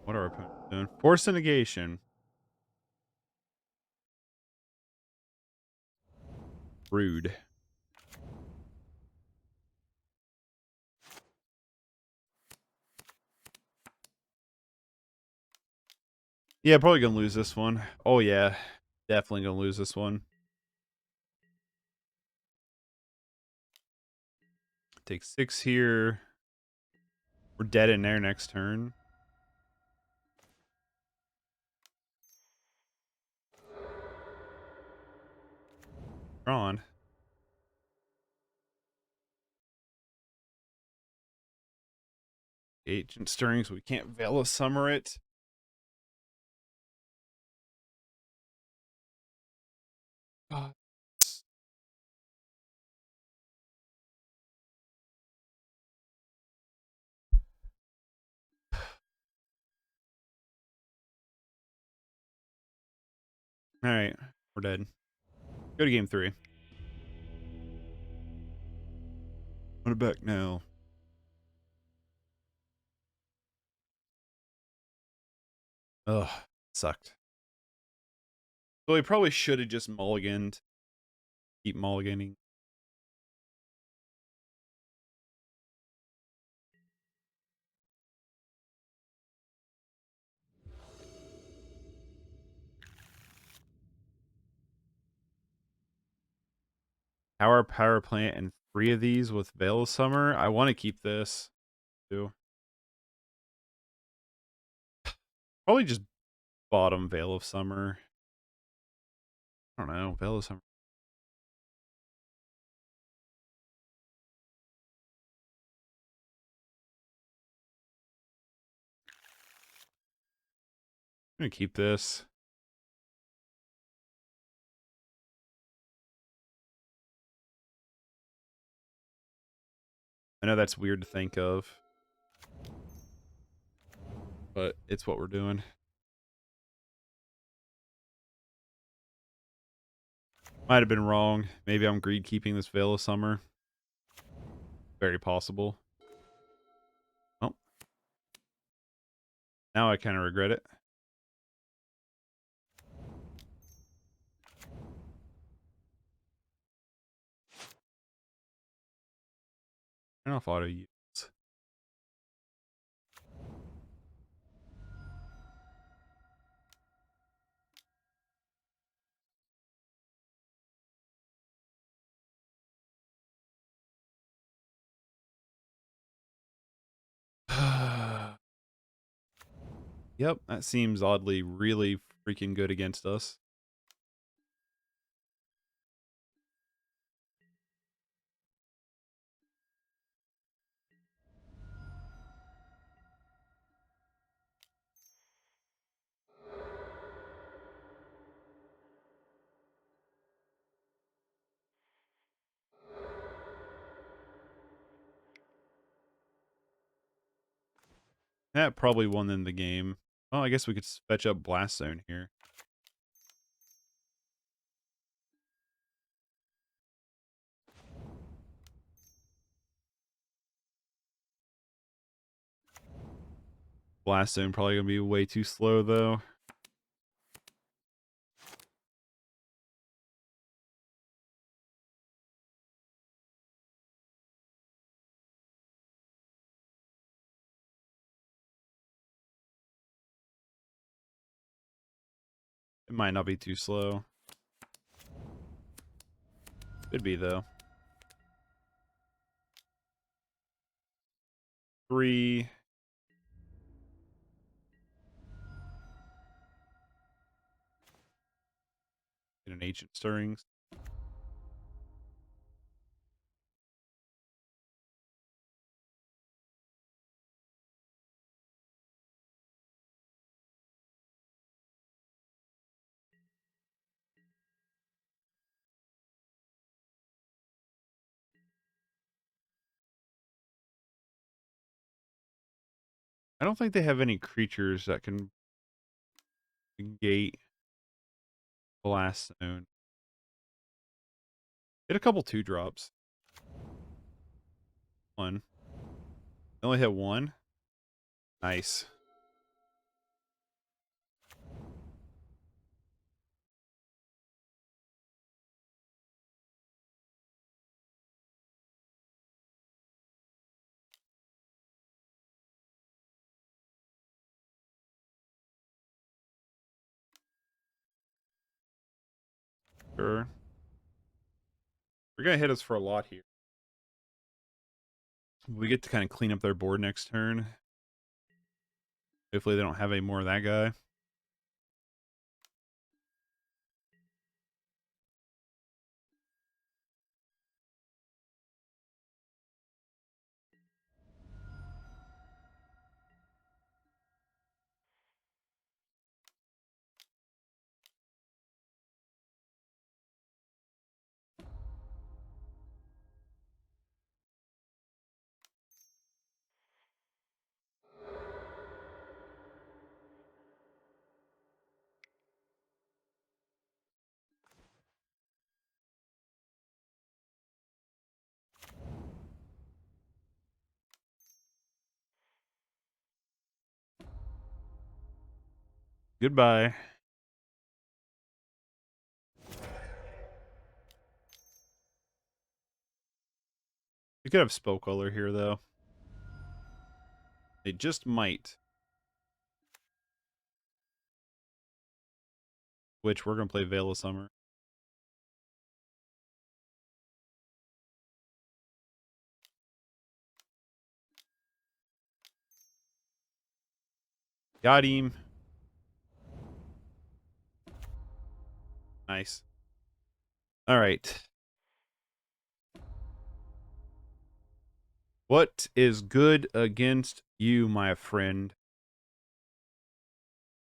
What are our opponents doing? Force negation. Rude. Yeah, probably gonna lose this one. Oh yeah, definitely gonna lose this one. Take 6 here. We're dead in there next turn. Tron. Ancient Stirrings. We can't Veil of Summer it. Uh, All right, we're dead. Go to game 3. Put it back now. Ugh, sucked. So we probably should have just mulliganed. Keep mulliganing. Power plant and 3 of these with Veil of Summer. I want to keep this too. Probably just bottom Veil of Summer. I don't know. Veil of Summer. I'm going to keep this. I know that's weird to think of, but it's what we're doing. Might have been wrong. Maybe I'm greed keeping this Veil of Summer. Very possible. Oh. Now I kind of regret it. Turn off auto use. Yep, that seems oddly really freaking good against us. That probably won them the game. Well, I guess we could fetch up Blast Zone here. Blast Zone probably going to be way too slow, though. It might not be too slow. Could be, though. 3. Get an Ancient Stirrings. I don't think they have any creatures that can negate Blast Zone. Hit a couple 2-drops. One. They only hit one. Nice. Sure. They're going to hit us for a lot here. We get to kind of clean up their board next turn. Hopefully they don't have any more of that guy. Goodbye. We could have Spell Color here, though. They just might. Which we're going to play Veil of Summer. Got him. Nice. All right. What is good against you, my friend?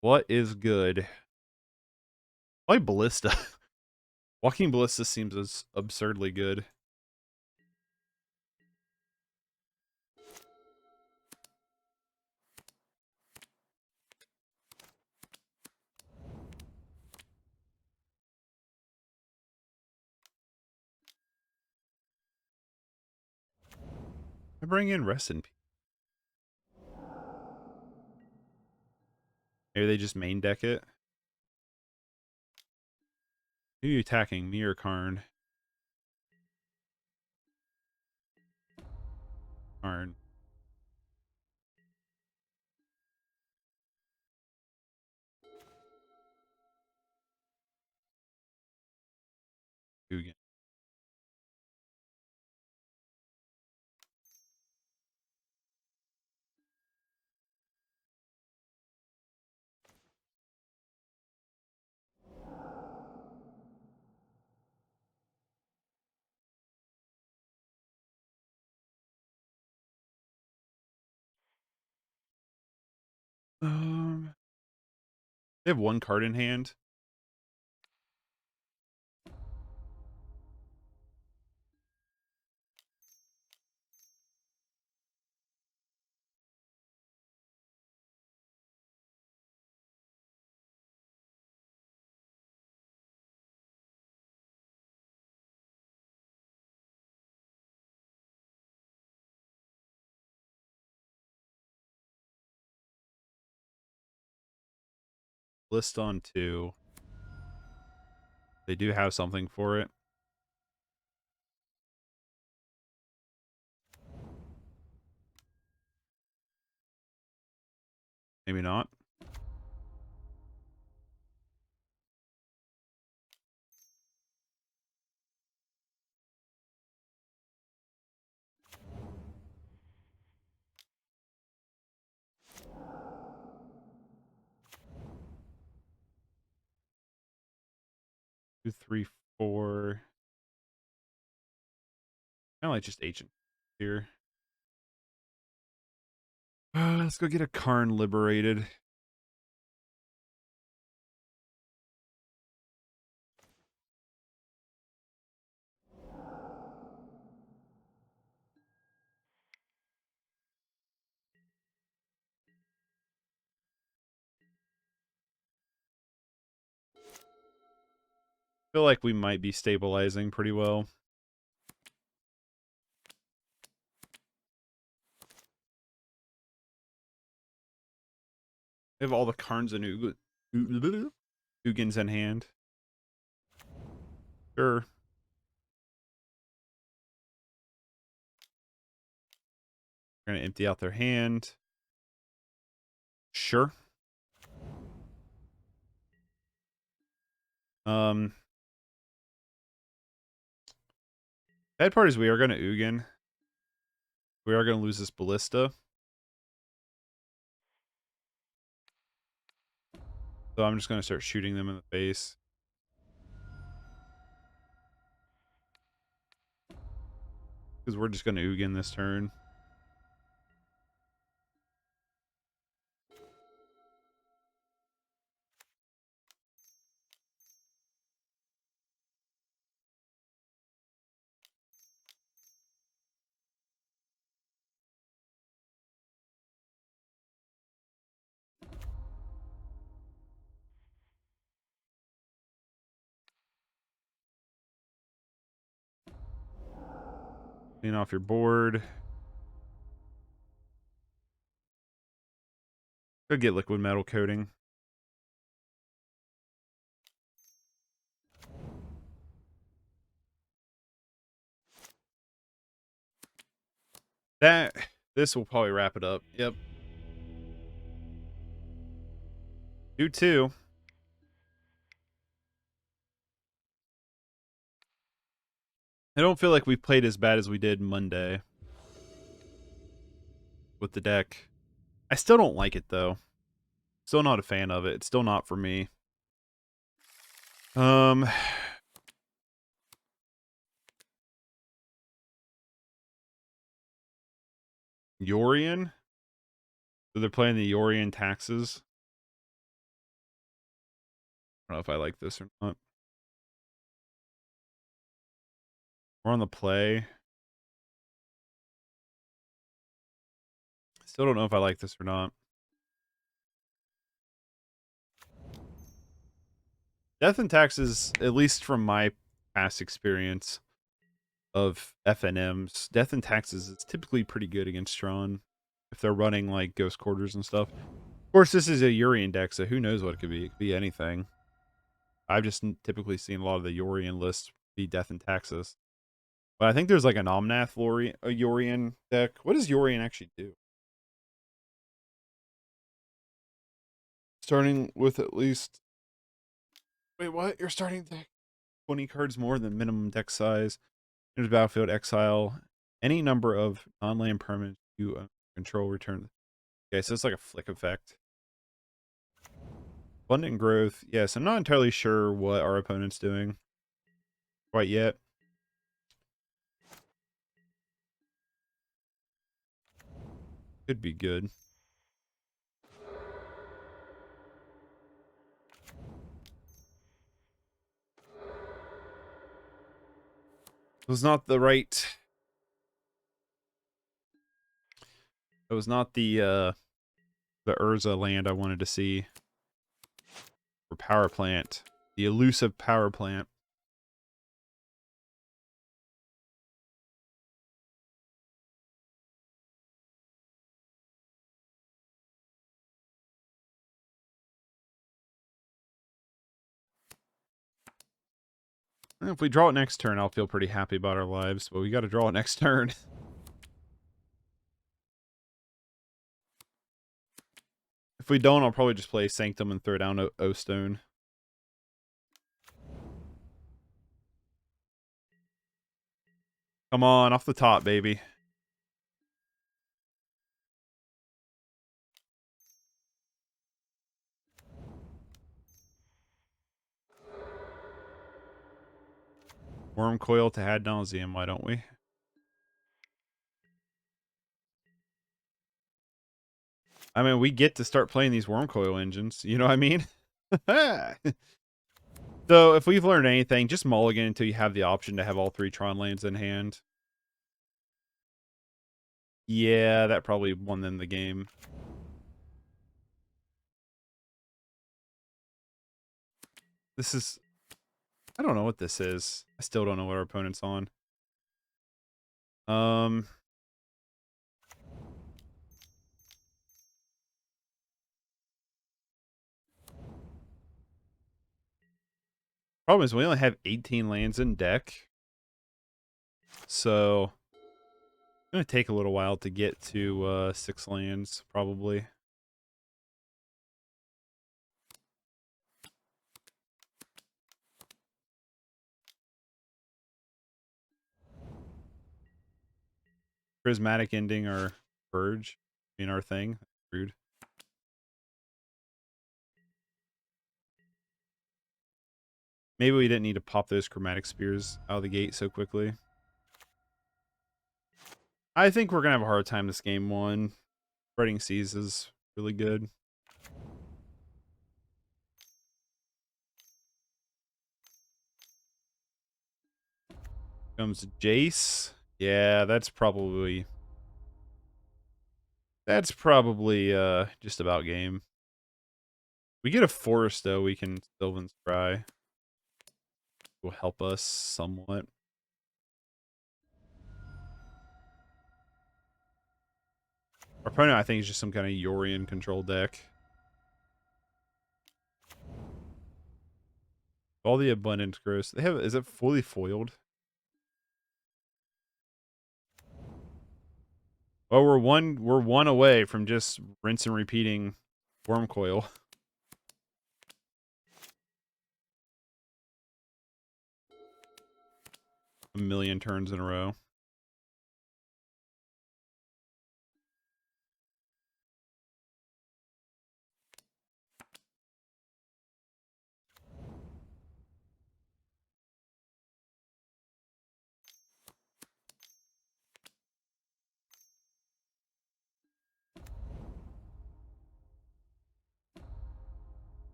What is good? Why Ballista? Walking Ballista seems as absurdly good. I bring in Rest in Peace. Maybe they just main deck it. Who are you attacking, me or Karn? Karn. Ugin. They have one card in hand. List on 2. They do have something for it. Maybe not. Two, three, four. Kind of like just Agent here. Let's go get a Karn Liberated. Feel like we might be stabilizing pretty well. They have all the Karns and Ugins in hand. Sure. We're gonna empty out their hand. Sure. Bad part is we are gonna Ugin. We are gonna lose this Ballista. So I'm just gonna start shooting them in the face. Because we're just gonna Ugin this turn. Clean off your board. Go get Liquimetal Coating. This will probably wrap it up. Yep. 2-2. I don't feel like we played as bad as we did Monday with the deck. I still don't like it though. Still not a fan of it. It's still not for me. Um, Yorion. So they're playing the Yorion taxes. I don't know if I like this or not. We're on the play. Still don't know if I like this or not. Death and taxes, at least from my past experience of FNMs, death and taxes is typically pretty good against Tron if they're running like Ghost Quarters and stuff. Of course, this is a Yorion deck, so who knows what it could be. It could be anything. I've just typically seen a lot of the Yorion lists be death and taxes. But I think there's like an Omnath Yorion deck. What does Yorion actually do? Starting with at least... Wait, what? You're starting deck 20 cards more than minimum deck size. There's battlefield, exile, any number of non-land permanents you control return. Okay, so it's like a flick effect. Abundant growth. Yes, I'm not entirely sure what our opponent's doing quite yet. Could be good. It was not the right... It was not the Urza land I wanted to see. For power plant. The elusive power plant. If we draw it next turn, I'll feel pretty happy about our lives, but we got to draw it next turn. If we don't, I'll probably just play Sanctum and throw down O Stone. Come on, off the top, baby. Wurmcoil to ad nauseum, why don't we? I mean, we get to start playing these Wurmcoil engines. You know what I mean? So, if we've learned anything, just mulligan until you have the option to have all 3 Tron lands in hand. Yeah, that probably won them the game. This is... I don't know what this is. I still don't know what our opponent's on. Problem is we only have 18 lands in deck. So it's going to take a little while to get to 6 lands, probably. Prismatic ending our Purge in our thing. Rude. Maybe we didn't need to pop those Chromatic Spears out of the gate so quickly. I think we're going to have a hard time this game 1. Spreading Seas is really good. Comes Jace. Yeah, that's probably just about game. We get a forest though, we can Sylvan Scry. Will help us somewhat. Our opponent, I think, is just some kind of Yorion control deck. All the abundance gross. They have, is it fully foiled? Well, we're one away from just rinse and repeating Wurmcoil. A million turns in a row.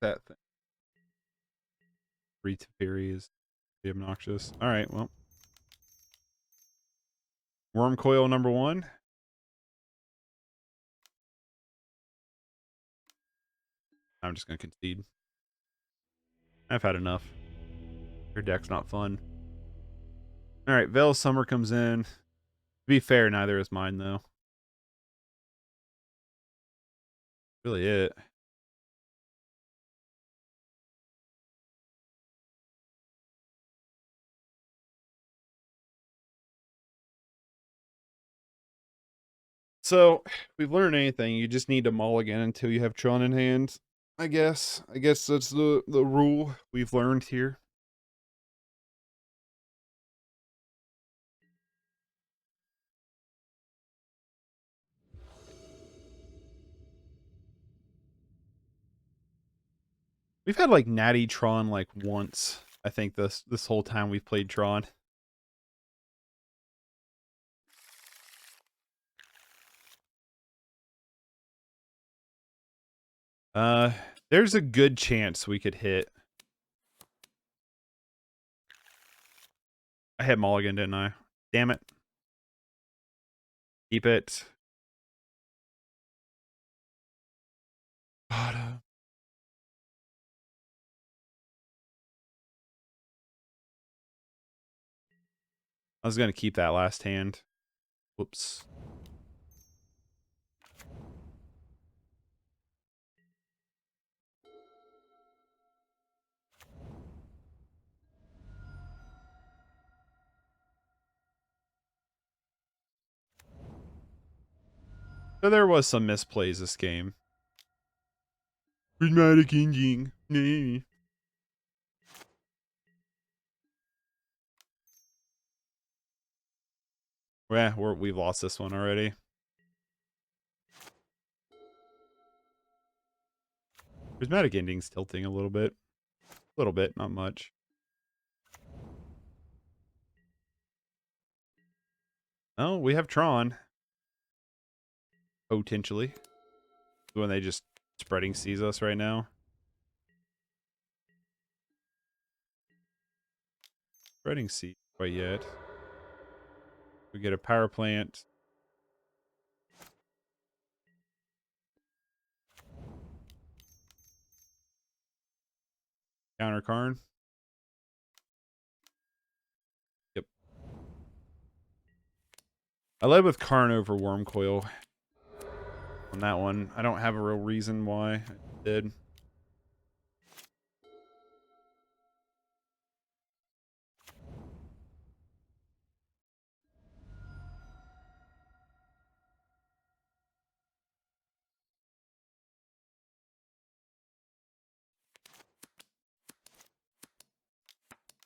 that thing. 3 Teferi is obnoxious. Alright, well. Wurmcoil number 1. I'm just going to concede. I've had enough. Your deck's not fun. Alright, Veil Summer comes in. To be fair, neither is mine, though. Really it. So, if we've learned anything, you just need to mulligan until you have Tron in hand. I guess. I guess that's the rule we've learned here. We've had like Natty Tron like once, I think this whole time we've played Tron. There's a good chance we could hit. I hit mulligan, didn't I? Damn it. Keep it. God. I was gonna keep that last hand. Whoops. So there was some misplays this game. Chromatic Engine. Yeah, we've lost this one already. Prismatic Ending's tilting a little bit. A little bit, not much. Oh, we have Tron. Potentially. When they just spreading sees us right now. Spreading seed quite yet. We get a power plant. Counter Karn. Yep. I led with Karn over Wurmcoil on that one. I don't have a real reason why I did.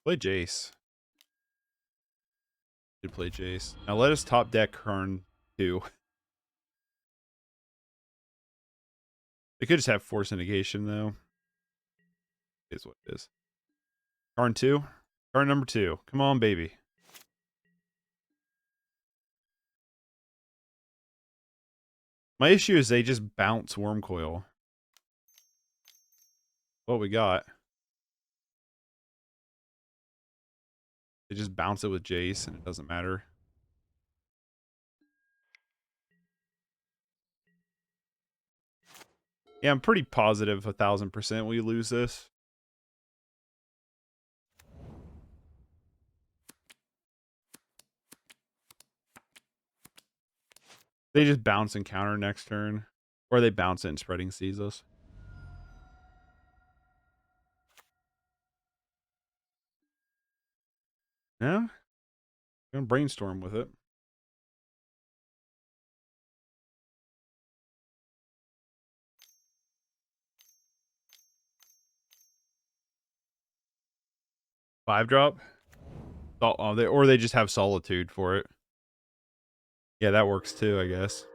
Play Jace. Did play Jace. Now let us top deck Karn 2. They could just have Force Negation though. It is what it is. Karn 2. Karn number 2. Come on, baby. My issue is they just bounce Wurmcoil. What we got. They just bounce it with Jace and it doesn't matter. Yeah, I'm pretty positive 1000% we lose this. They just bounce and counter next turn. Or they bounce it and spreading sees us. Yeah. I'm gonna brainstorm with it. Five drop? Oh, or they just have Solitude for it. Yeah, that works too, I guess.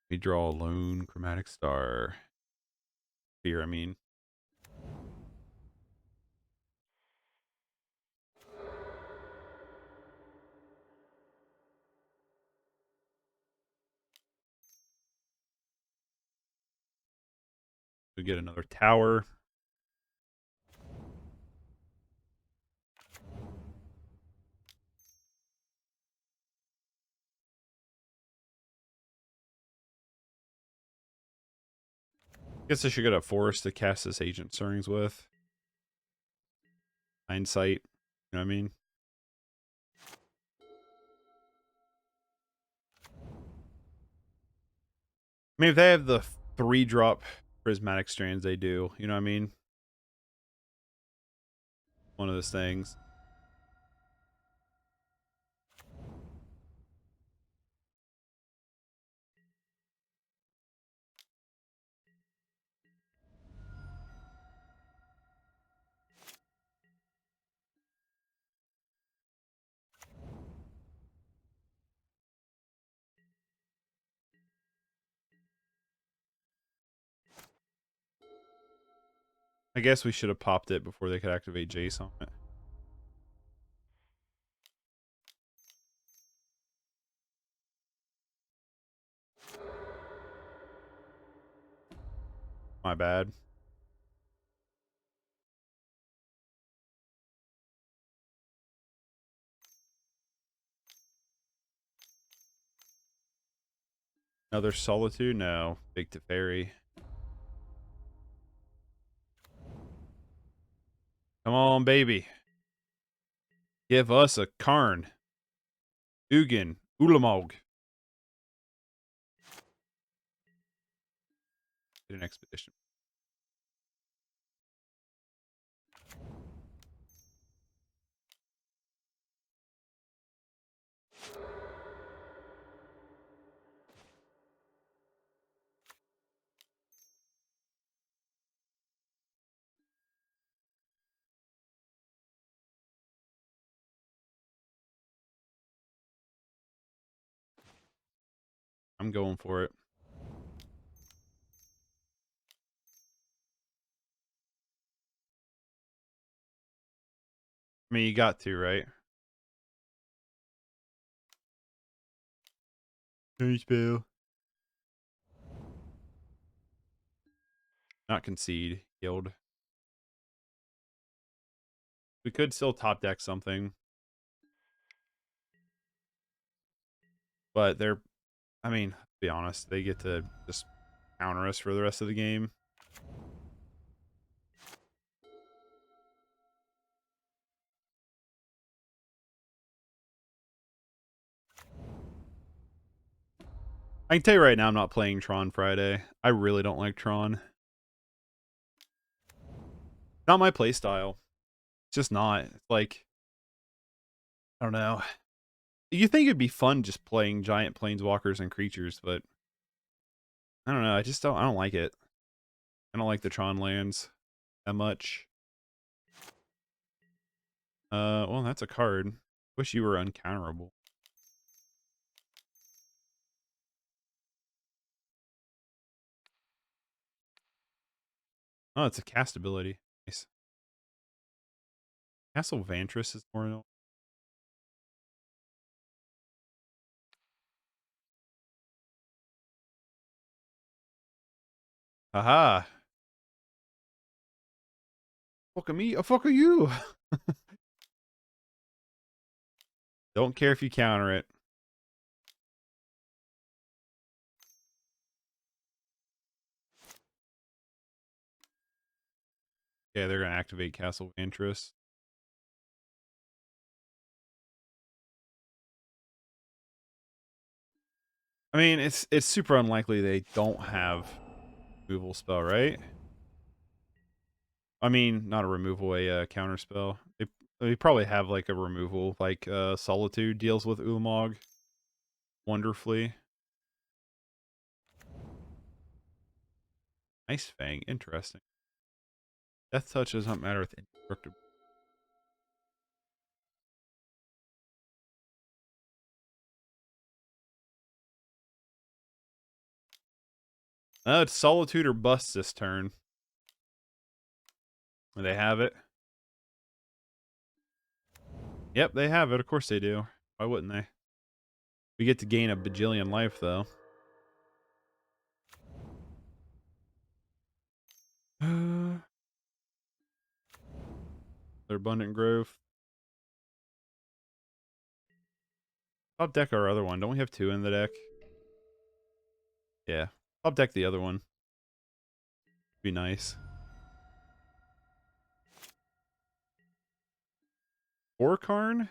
We draw a lone Chromatic Star. Here, I mean. We get another tower. Guess I should get a forest to cast this Agent Stirrings with. Hindsight, you know what I mean? I mean, if they have the 3-drop prismatic strands, they do. You know what I mean? One of those things. I guess we should have popped it before they could activate Jace on it. My bad. Another Solitude? No. Big Teferi. Come on, baby. Give us a Karn. Ugin. Ulamog. Get an expedition. I'm going for it. I mean, you got to, right? Nice, Bill. Not concede. Yield. We could still top deck something. But they're, I mean, to be honest, they get to just counter us for the rest of the game. I can tell you right now, I'm not playing Tron Friday. I really don't like Tron. Not my playstyle. It's just not. It's like, I don't know. You think it'd be fun just playing giant planeswalkers and creatures, but I don't know. I don't like it. I don't like the Tron lands that much. Well, that's a card. Wish you were uncounterable. Oh, it's a cast ability. Nice. Castle Vantress is more. Haha. Fuck me, a fuck you. Don't care if you counter it. Yeah, they're gonna activate Castle Vantress. I mean, it's super unlikely they don't have removal spell, right? I mean, not a removal, a counter spell. They probably have like a removal, like Solitude deals with Ulamog wonderfully. Ice Fang, interesting. Death Touch does not matter with Indestructible. It's Solitude or Bust this turn. They have it. Yep, they have it. Of course they do. Why wouldn't they? We get to gain a bajillion life, though. Their Abundant Growth. Top deck our other one. Don't we have two in the deck? Yeah. Top deck the other one. Be nice. Or Karn?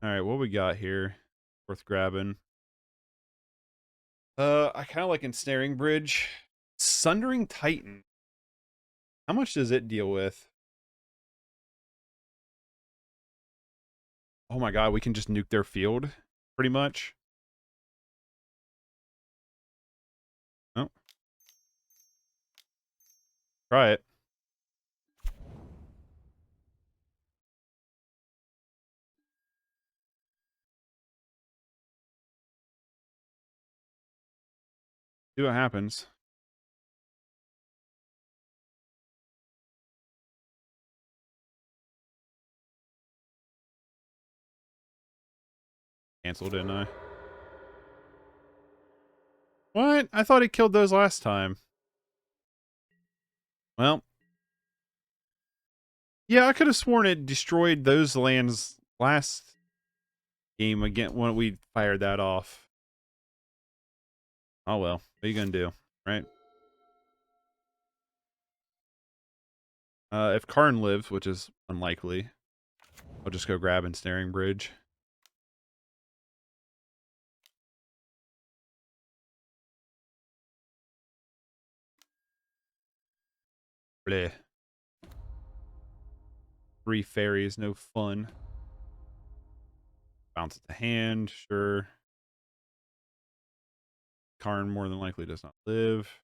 Alright, what we got here? Worth grabbing. I kind of like Ensnaring Bridge. Sundering Titan. How much does it deal with? Oh my god, we can just nuke their field, pretty much. Oh. Try it. See what happens. Cancelled, didn't I? What? I thought he killed those last time. Well. Yeah, I could have sworn it destroyed those lands last game again when we fired that off. Oh well. What are you gonna do? Right? If Karn lives, which is unlikely, I'll just go grab Ensnaring Bridge. Bleh. 3 fairies, no fun. Bounce at the hand, sure. Karn more than likely does not live.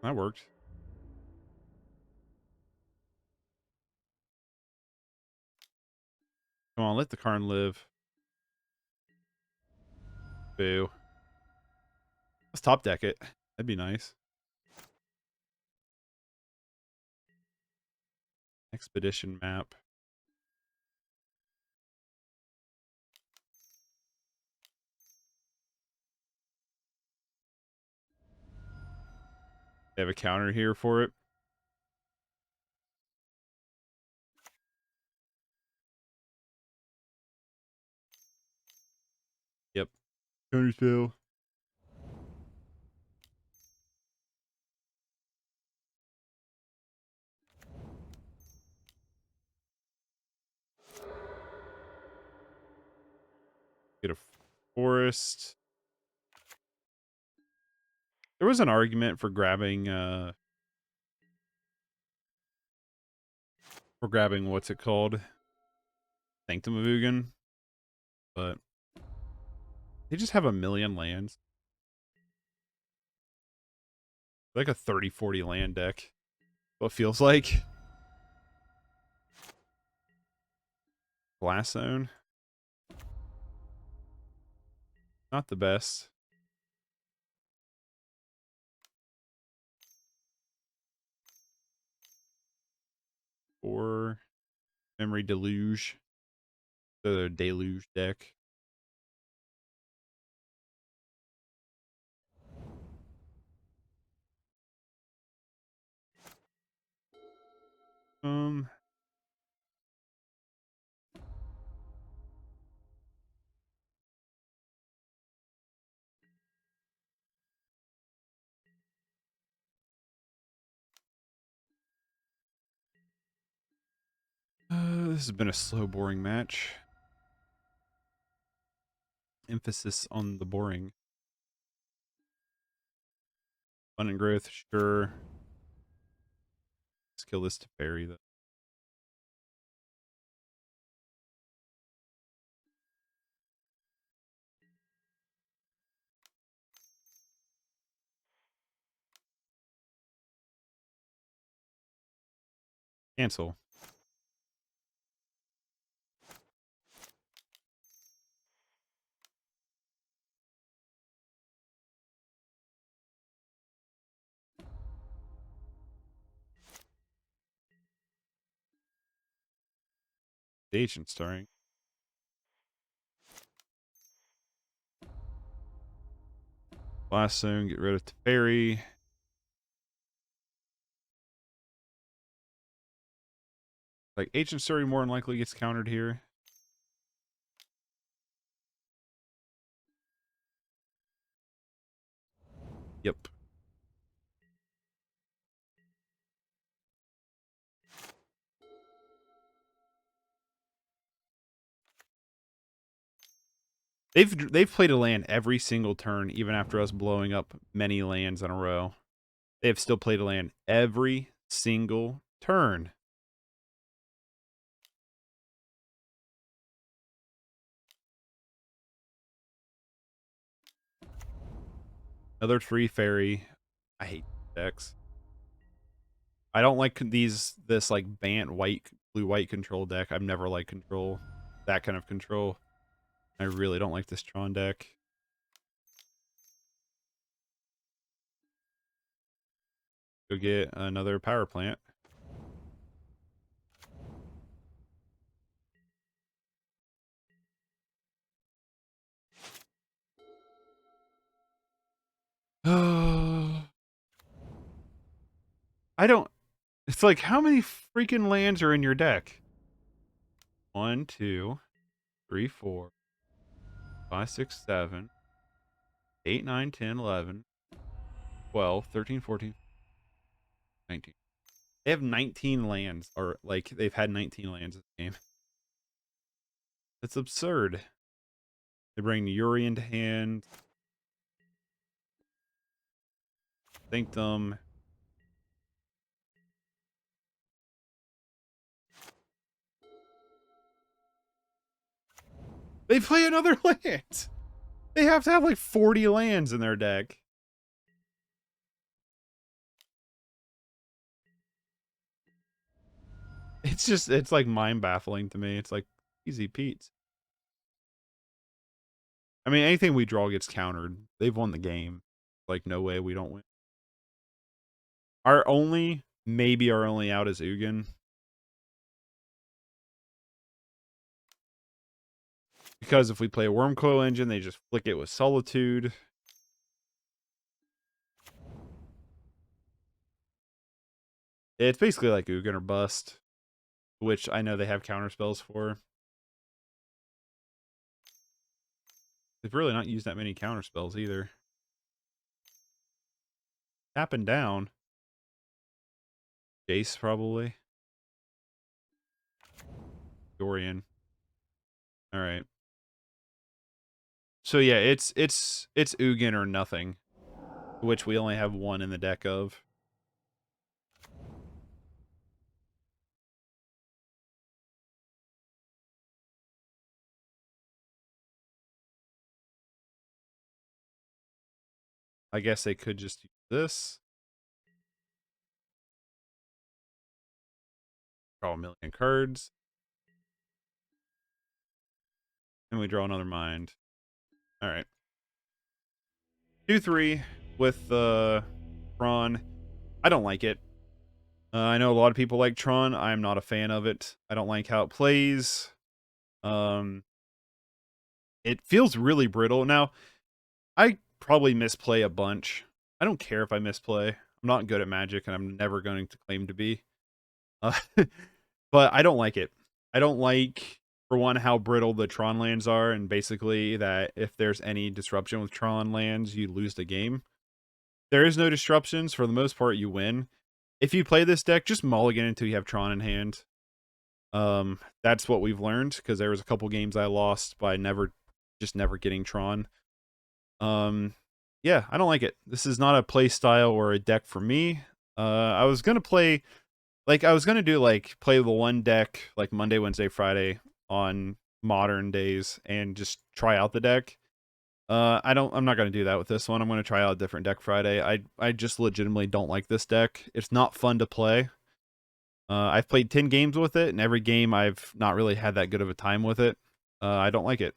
That worked. Come on, let the Karn live. Boo. Let's top deck it. That'd be nice. Expedition map. They have a counter here for it. Yep. Counter still. Get a forest. There was an argument for grabbing what's it called? Sanctum of Ugin. But they just have a million lands. Like a 30-40 land deck. What feels like. Blast Zone. Not the best. Or Memory Deluge. The Deluge deck. This has been a slow, boring match. Emphasis on the boring. Abundant Growth, sure. Let's kill this to fairy, though. Cancel. The Ancient Starring. Blast Zone, get rid of Teferi. Like, Ancient Stirring more than likely gets countered here. Yep. They've played a land every single turn, even after us blowing up many lands in a row. They have still played a land every single turn. Another 3 fairy. I hate decks. I don't like this like Bant blue-white control deck. I've never liked that kind of control. I really don't like this Tron deck. Go get another power plant. It's like, how many freaking lands are in your deck? 1, 2, 3, 4, 5, 6, 7, 8, 9, 10, 11, 12, 13, 14, 19. They have 19 lands, or like they've had 19 lands in the game. That's absurd. They bring Yuri into hand. Sanctum. They play another land. They have to have like 40 lands in their deck. It's like mind baffling to me. It's like, easy Pete. I mean, anything we draw gets countered. They've won the game. Like, no way we don't win. Maybe our only out is Ugin. Because if we play a Wurmcoil Engine, they just flick it with Solitude. It's basically like Ugin or Bust, which I know they have counter spells for. They've really not used that many counter spells either. Tapping down. Jace, probably. Dorian. Alright. So yeah, it's Ugin or nothing, which we only have one in the deck of. I guess they could just use this. Draw a million cards. And we draw another mind. Alright. 2-3 with Tron. I don't like it. I know a lot of people like Tron. I'm not a fan of it. I don't like how it plays. It feels really brittle. Now, I probably misplay a bunch. I don't care if I misplay. I'm not good at Magic, and I'm never going to claim to be. But I don't like it. I don't like, for one, how brittle the Tron lands are, and basically that if there's any disruption with Tron lands, you lose the game. There is no disruptions. For the most part, you win. If you play this deck, just mulligan until you have Tron in hand. That's what we've learned, because there was a couple games I lost by never getting Tron. Yeah, I don't like it. This is not a play style or a deck for me. I was gonna play, like, play the one deck like Monday, Wednesday, Friday on modern days and just try out the deck. I'm not gonna do that with this one. I'm gonna try out a different deck Friday. I just legitimately don't like this deck. It's not fun to play. I've played 10 games with it, and every game I've not really had that good of a time with it. I don't like it.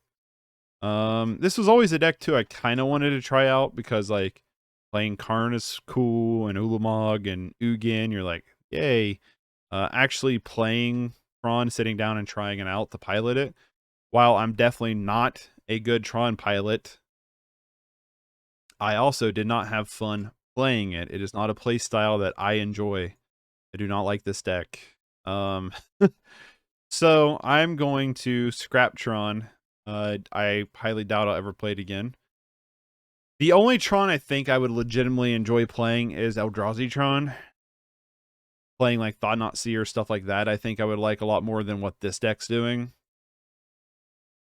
This was always a deck too I kind of wanted to try out, because like playing Karn is cool, and Ulamog and Ugin, you're like, yay. Actually playing Tron, sitting down and trying it out to pilot it. While I'm definitely not a good Tron pilot, I also did not have fun playing it. It is not a play style that I enjoy. I do not like this deck. So I'm going to scrap Tron. I highly doubt I'll ever play it again. The only Tron I think I would legitimately enjoy playing is Eldrazi Tron. Playing like Thought-Knot Seer, stuff like that, I think I would like a lot more than what this deck's doing.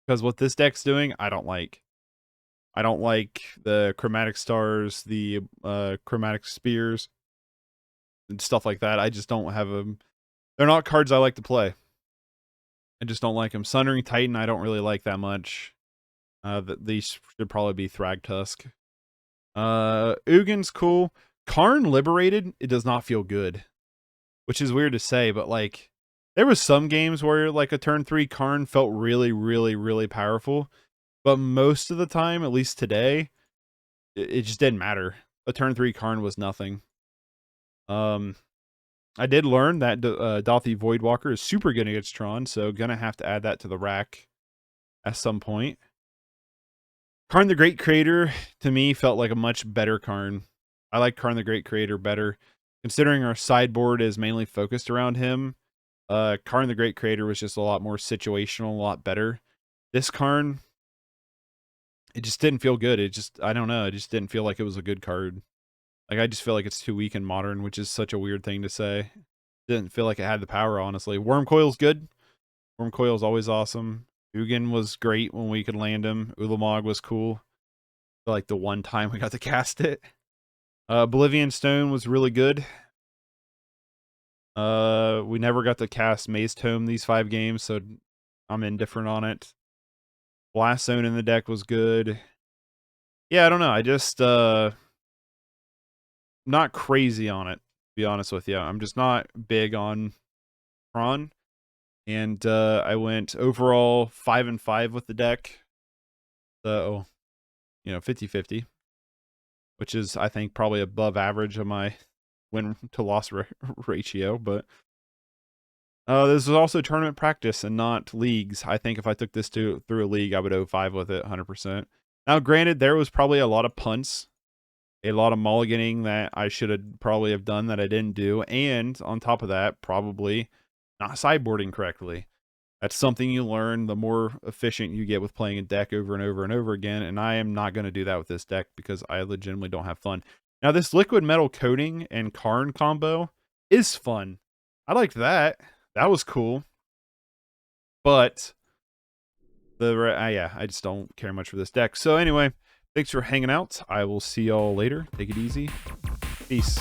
Because what this deck's doing, I don't like. I don't like the Chromatic Stars, the Chromatic Spheres, and stuff like that. I just don't have them. They're not cards I like to play. I just don't like them. Sundering Titan, I don't really like that much. These should probably be Thragtusk. Ugin's cool. Karn Liberated, it does not feel good. Which is weird to say, but like, there was some games where like a turn 3 Karn felt really, really, really powerful. But most of the time, at least today, it just didn't matter. A turn 3 Karn was nothing. I did learn that Dothy Voidwalker is super good against Tron, so gonna have to add that to the rack at some point. Karn the Great Creator, to me, felt like a much better Karn. I like Karn the Great Creator better. Considering our sideboard is mainly focused around him, Karn the Great Creator was just a lot more situational, a lot better. This Karn, it just didn't feel good. It just, I don't know, it just didn't feel like it was a good card. Like, I just feel like it's too weak in Modern, which is such a weird thing to say. Didn't feel like it had the power, honestly. Wurmcoil's good. Wurmcoil's always awesome. Ugin was great when we could land him. Ulamog was cool. For like the one time we got to cast it. Oblivion Stone was really good. We never got to cast Mazemind Tome these 5 games, so I'm indifferent on it. Blast Zone in the deck was good. Yeah, I don't know. I just not crazy on it, to be honest with you. I'm just not big on Tron. And I went overall 5-5 with the deck. So, you know, 50-50. Which is, I think, probably above average of my win-to-loss ratio. But this is also tournament practice and not leagues. I think if I took this through a league, I would 0-5 with it 100%. Now, granted, there was probably a lot of punts. A lot of mulliganing that I should have probably have done that I didn't do. And on top of that, probably not sideboarding correctly. That's something you learn the more efficient you get with playing a deck over and over and over again. And I am not going to do that with this deck because I legitimately don't have fun. Now, this Liquimetal Coating and Karn combo is fun. I liked that. That was cool. But, yeah, I just don't care much for this deck. So anyway, thanks for hanging out. I will see y'all later. Take it easy. Peace.